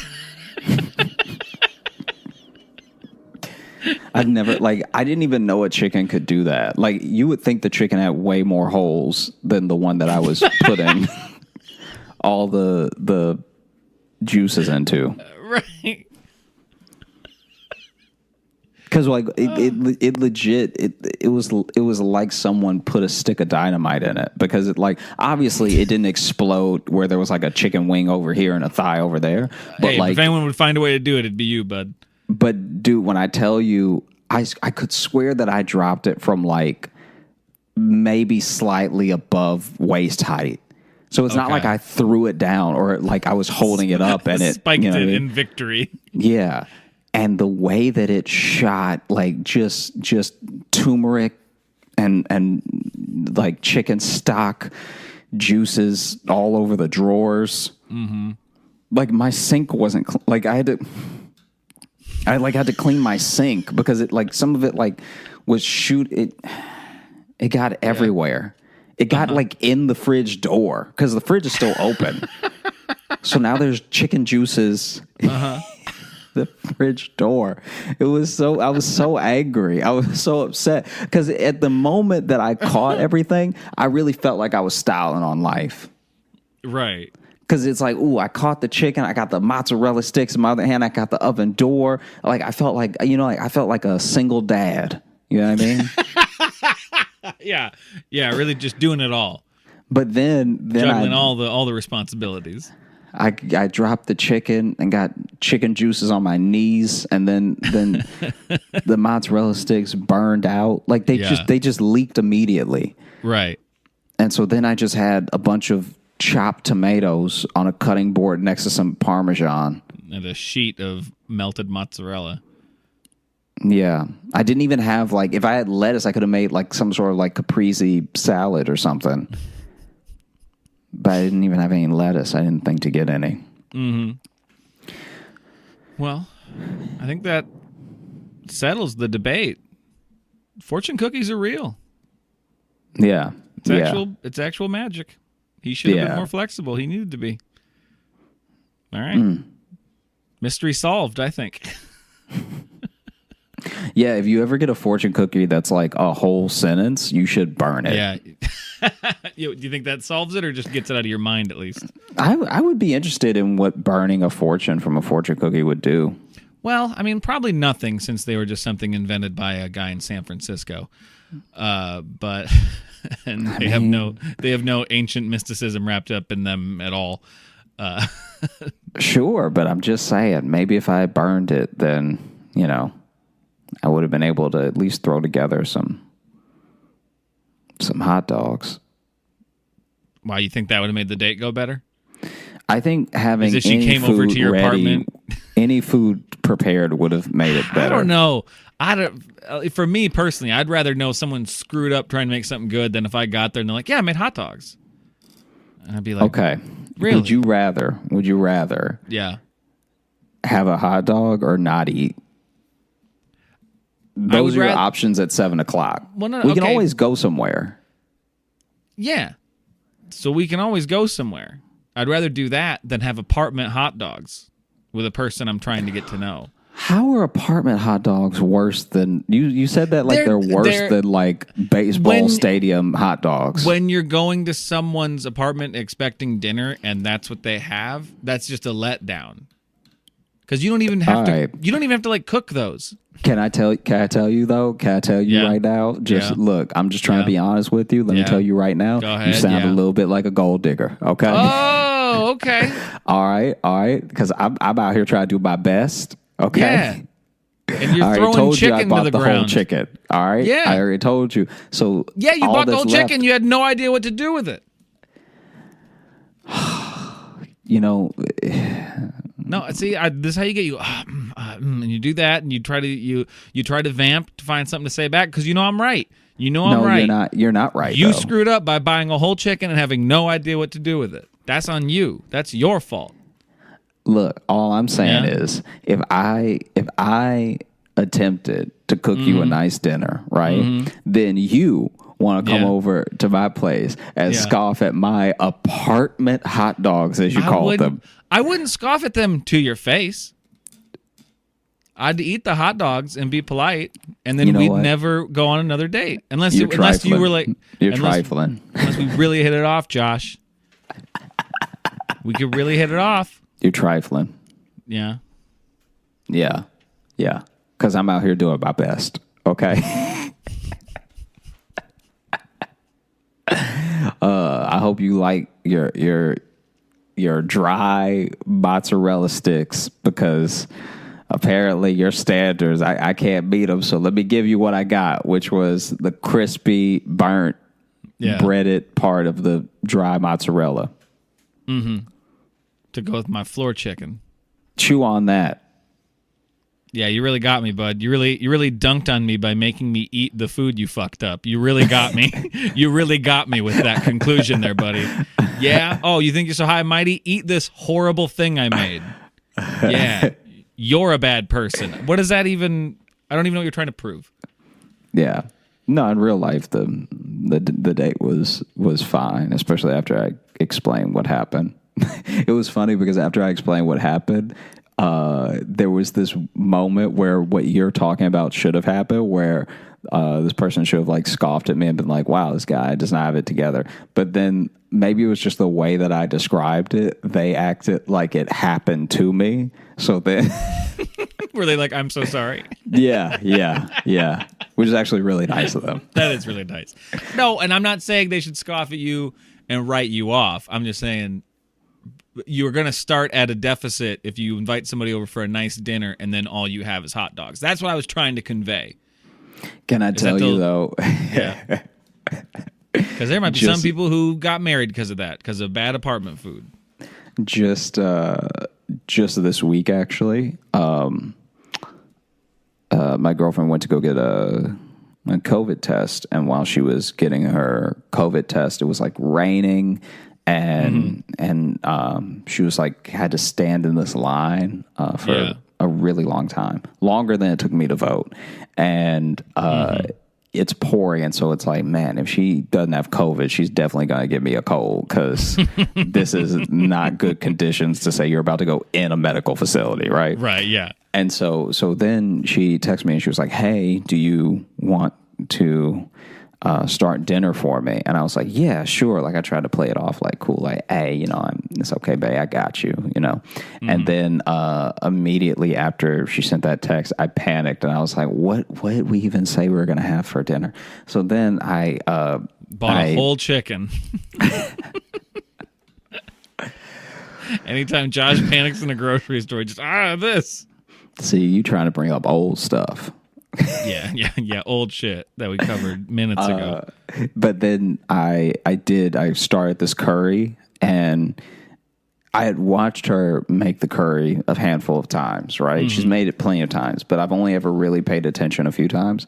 I've never I didn't even know a chicken could do that. Like you would think the chicken had way more holes than the one that I was putting all the juices into. Right. Because it legit it was like someone put a stick of dynamite in it, because it obviously it didn't explode where there was like a chicken wing over here and a thigh over there. But hey, if anyone would find a way to do it, it'd be you, bud. But dude, when I tell you, I could swear that I dropped it from maybe slightly above waist height. So it's not like I threw it down or I was holding it up and it spiked it in victory. Yeah. And the way that it shot, just turmeric and chicken stock juices all over the drawers. Mm-hmm. My sink wasn't I had to clean my sink because it some of it was it got everywhere. It got in the fridge door because the fridge is still open. So now there's chicken juices. The fridge door. I was so angry. I was so upset because at the moment that I caught everything, I really felt like I was styling on life. Right. Because it's ooh, I caught the chicken. I got the mozzarella sticks. In my other hand, I got the oven door. I felt I felt like a single dad. You know what I mean? Yeah. Really, just doing it all. But then juggling all the responsibilities. I dropped the chicken and got chicken juices on my knees, and then the mozzarella sticks burned out. They just leaked immediately. Right. And so then I just had a bunch of chopped tomatoes on a cutting board next to some Parmesan. And a sheet of melted mozzarella. Yeah. I didn't even have if I had lettuce, I could have made some sort of caprese salad or something. But I didn't even have any lettuce. I didn't think to get any. Mm-hmm. Well, I think that settles the debate. Fortune cookies are real. Yeah. It's actual magic. He should have been more flexible. He needed to be. All right. Mystery solved, I think. Yeah, if you ever get a fortune cookie that's a whole sentence, you should burn it. Yeah. Do you think that solves it or just gets it out of your mind at least? I would be interested in what burning a fortune from a fortune cookie would do. Well, I mean, probably nothing since they were just something invented by a guy in San Francisco. But and they have no ancient mysticism wrapped up in them at all. Sure, but I'm just saying, maybe if I burned it, then, I would have been able to at least throw together some hot dogs. Why, you think that would have made the date go better? I think having she came over to your apartment, any food prepared would have made it better. I don't know. For me personally, I'd rather know someone screwed up trying to make something good than if I got there and they're like, "Yeah, I made hot dogs." And I'd be like, "Okay, really? Would you rather? Yeah, have a hot dog or not eat?" Those are your options at 7:00. Well, we can always go somewhere. Yeah. So we can always go somewhere. I'd rather do that than have apartment hot dogs with a person I'm trying to get to know. How are apartment hot dogs worse than... You said that they're worse than baseball stadium hot dogs. When you're going to someone's apartment expecting dinner and that's what they have, that's just a letdown. Because you don't even have to cook those. Can I tell you though? Can I tell you right now? Look, I'm just trying to be honest with you. Let me tell you right now. Go ahead, you sound a little bit like a gold digger. Okay. Oh, okay. All right. Because I'm out here trying to do my best. Okay. Yeah. And you're throwing chicken to the ground. Whole chicken. All right. Yeah. I already told you. So yeah, you bought the whole chicken. You had no idea what to do with it. No, see, this is how you get and you do that, and you try to vamp to find something to say back because I'm right. I'm right. You're not right. You screwed up by buying a whole chicken and having no idea what to do with it. That's on you. That's your fault. Look, all I'm saying is, if I attempted to cook you a nice dinner, right, then you want to come over to my place and scoff at my apartment hot dogs, as you call them. I wouldn't scoff at them to your face. I'd eat the hot dogs and be polite, and then You know we'd what? never go on another date unless You're you were like You're unless, trifling. unless we really hit it off, Josh. We could really hit it off. You're trifling. Yeah. Yeah. Yeah. Because I'm out here doing my best. Okay. I hope you like your dry mozzarella sticks, because apparently your standards, I can't beat them. So let me give you what I got, which was the crispy, burnt, breaded part of the dry mozzarella. Mm-hmm. To go with my floor chicken. Chew on that. Yeah, you really got me, bud. You really dunked on me by making me eat the food you fucked up. You really got me. You really got me with that conclusion there, buddy. Yeah. Oh, you think you're so high and mighty? Eat this horrible thing I made. Yeah. You're a bad person. What does that even... I don't even know what you're trying to prove. Yeah. No, in real life, the date was fine, especially after I explained what happened. It was funny because after I explained what happened, there was this moment where what you're talking about should have happened, where this person should have like scoffed at me and been like, wow, this guy does not have it together. But then maybe it was just the way that I described it. They acted like it happened to me. So then... Were they like, I'm so sorry? Yeah. Which is actually really nice of them. That is really nice. No, and I'm not saying they should scoff at you and write you off. I'm just saying... You're going to start at a deficit if you invite somebody over for a nice dinner and then all you have is hot dogs. That's what I was trying to convey. Can I tell you, though? Yeah. Because there might be some people who got married because of that, because of bad apartment food. Just this week, actually, my girlfriend went to go get a COVID test. And while she was getting her COVID test, it was like raining. And she was like, had to stand in this line for a really long time, longer than it took me to vote. And it's pouring. And so it's like, man, if she doesn't have COVID, she's definitely going to give me a cold, because this is not good conditions to say you're about to go in a medical facility. Right. Right. Yeah. And so then she texted me and she was like, hey, do you want to start dinner for me? And I was like, yeah, sure. Like, I tried to play it off like cool, like, hey, it's okay, babe, I got you, And then immediately after she sent that text, I panicked and I was like, what did we even say we were going to have for dinner? So then I bought a whole chicken. Anytime Josh panics in a grocery store, just this. See, you trying to bring up old stuff. Yeah, old shit that we covered minutes ago. But then I started this curry, and I had watched her make the curry a handful of times, right? Mm-hmm. She's made it plenty of times, but I've only ever really paid attention a few times.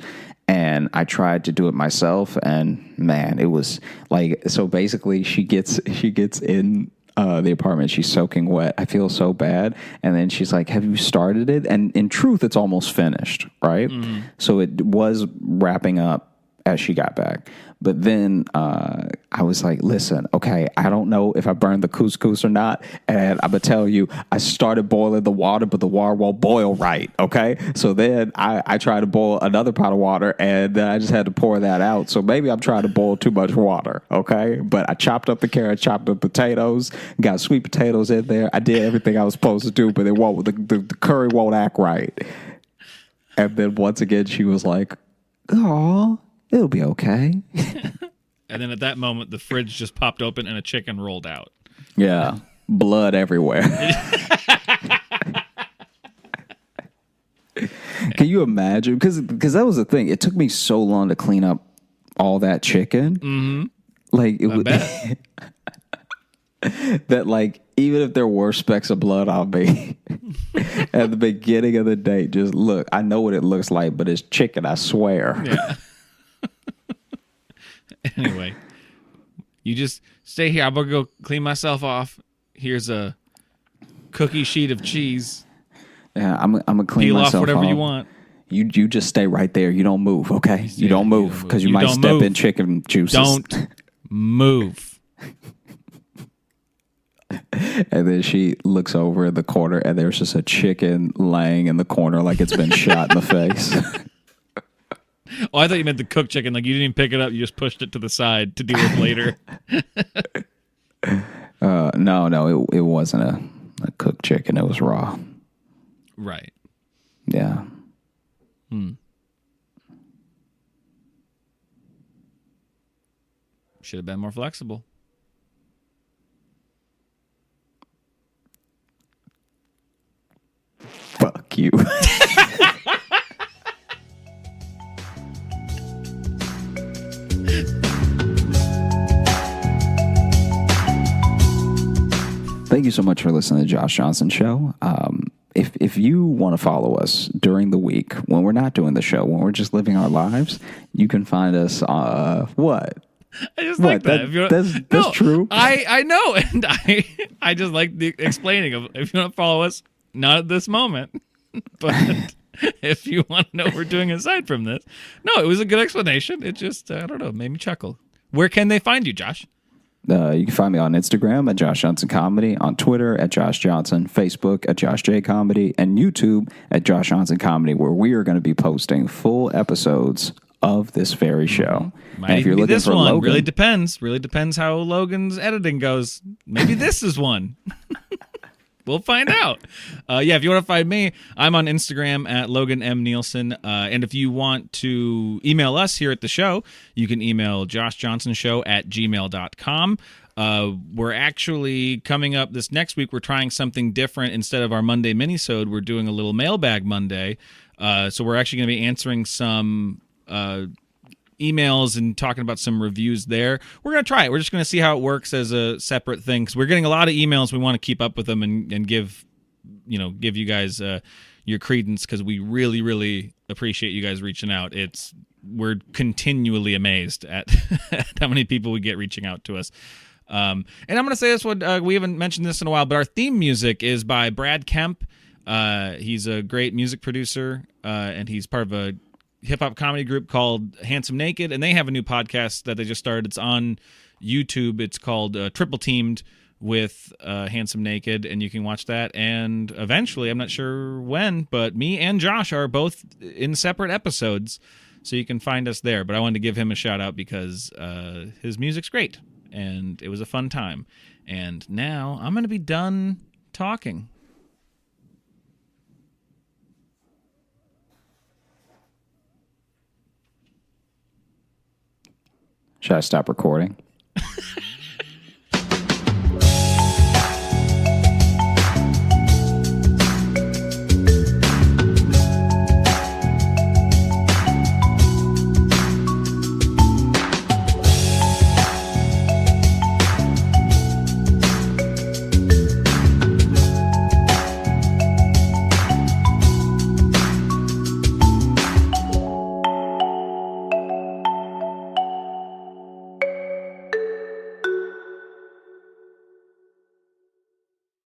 And I tried to do it myself, and man, it was like, so basically she gets in the apartment, she's soaking wet. I feel so bad. And then she's like, have you started it? And in truth, it's almost finished, right? Mm-hmm. So it was wrapping up as she got back. But then I was like, listen, okay, I don't know if I burned the couscous or not. And I'm going to tell you, I started boiling the water, but the water won't boil right, okay? So then I tried to boil another pot of water, and I just had to pour that out. So maybe I'm trying to boil too much water, okay? But I chopped up the carrots, chopped up potatoes, got sweet potatoes in there. I did everything I was supposed to do, but the curry won't act right. And then once again, she was like, oh, it'll be okay. And then at that moment, the fridge just popped open and a chicken rolled out. Yeah. Blood everywhere. Can you imagine? Because that was the thing. It took me so long to clean up all that chicken. Mm-hmm. Like, it was that, like, even if there were specks of blood on me at the beginning of the date, just look, I know what it looks like, but it's chicken, I swear. Yeah. Anyway, you just stay here. I'm going to go clean myself off. Here's a cookie sheet of cheese. Yeah, I'm going to clean Peel myself off whatever off. You want. You just stay right there. You don't move, okay? You don't move, because you might step in chicken juices. Don't move. And then she looks over in the corner, and there's just a chicken laying in the corner like it's been shot in the face. Oh, I thought you meant the cooked chicken. Like you didn't even pick it up. You just pushed it to the side to deal with later. No, it wasn't a cooked chicken. It was raw. Right. Yeah. Should have been more flexible. Fuck you. Thank you so much for listening to the Josh Johnson Show. If you want to follow us during the week when we're not doing the show, when we're just living our lives, you can find us what? I just like that. That's true. I know, and I just like the explaining of if you want to follow us, not at this moment, but if you want to know what we're doing aside from this. No, it was a good explanation. It just, I don't know, made me chuckle. Where can they find you, Josh? You can find me on Instagram at Josh Johnson Comedy, on Twitter at Josh Johnson, Facebook at Josh J Comedy, and YouTube at Josh Johnson Comedy, where we are going to be posting full episodes of this very show. Might and if you're be looking this for one. Logan, Really depends how Logan's editing goes. Maybe this is one. We'll find out. If you want to find me, I'm on Instagram at Logan M. Nielsen. And if you want to email us here at the show, you can email joshjohnsonshow@gmail.com. We're actually coming up this next week. We're trying something different. Instead of our Monday minisode, we're doing a little mailbag Monday. So we're actually going to be answering some emails and talking about some reviews there. We're going to try it. We're just going to see how it works as a separate thing, because we're getting a lot of emails. We want to keep up with them and give you guys your credence, because we really, really appreciate you guys reaching out. We're continually amazed at how many people we get reaching out to us. And I'm going to say this one, we haven't mentioned this in a while, but our theme music is by Brad Kemp. He's a great music producer, and he's part of a hip-hop comedy group called Handsome Naked, and they have a new podcast that they just started. It's on YouTube. It's called Triple Teamed with Handsome Naked, and you can watch that. And eventually, I'm not sure when, but me and Josh are both in separate episodes, so you can find us there. But I wanted to give him a shout-out because his music's great, and it was a fun time. And now I'm going to be done talking. Should I stop recording?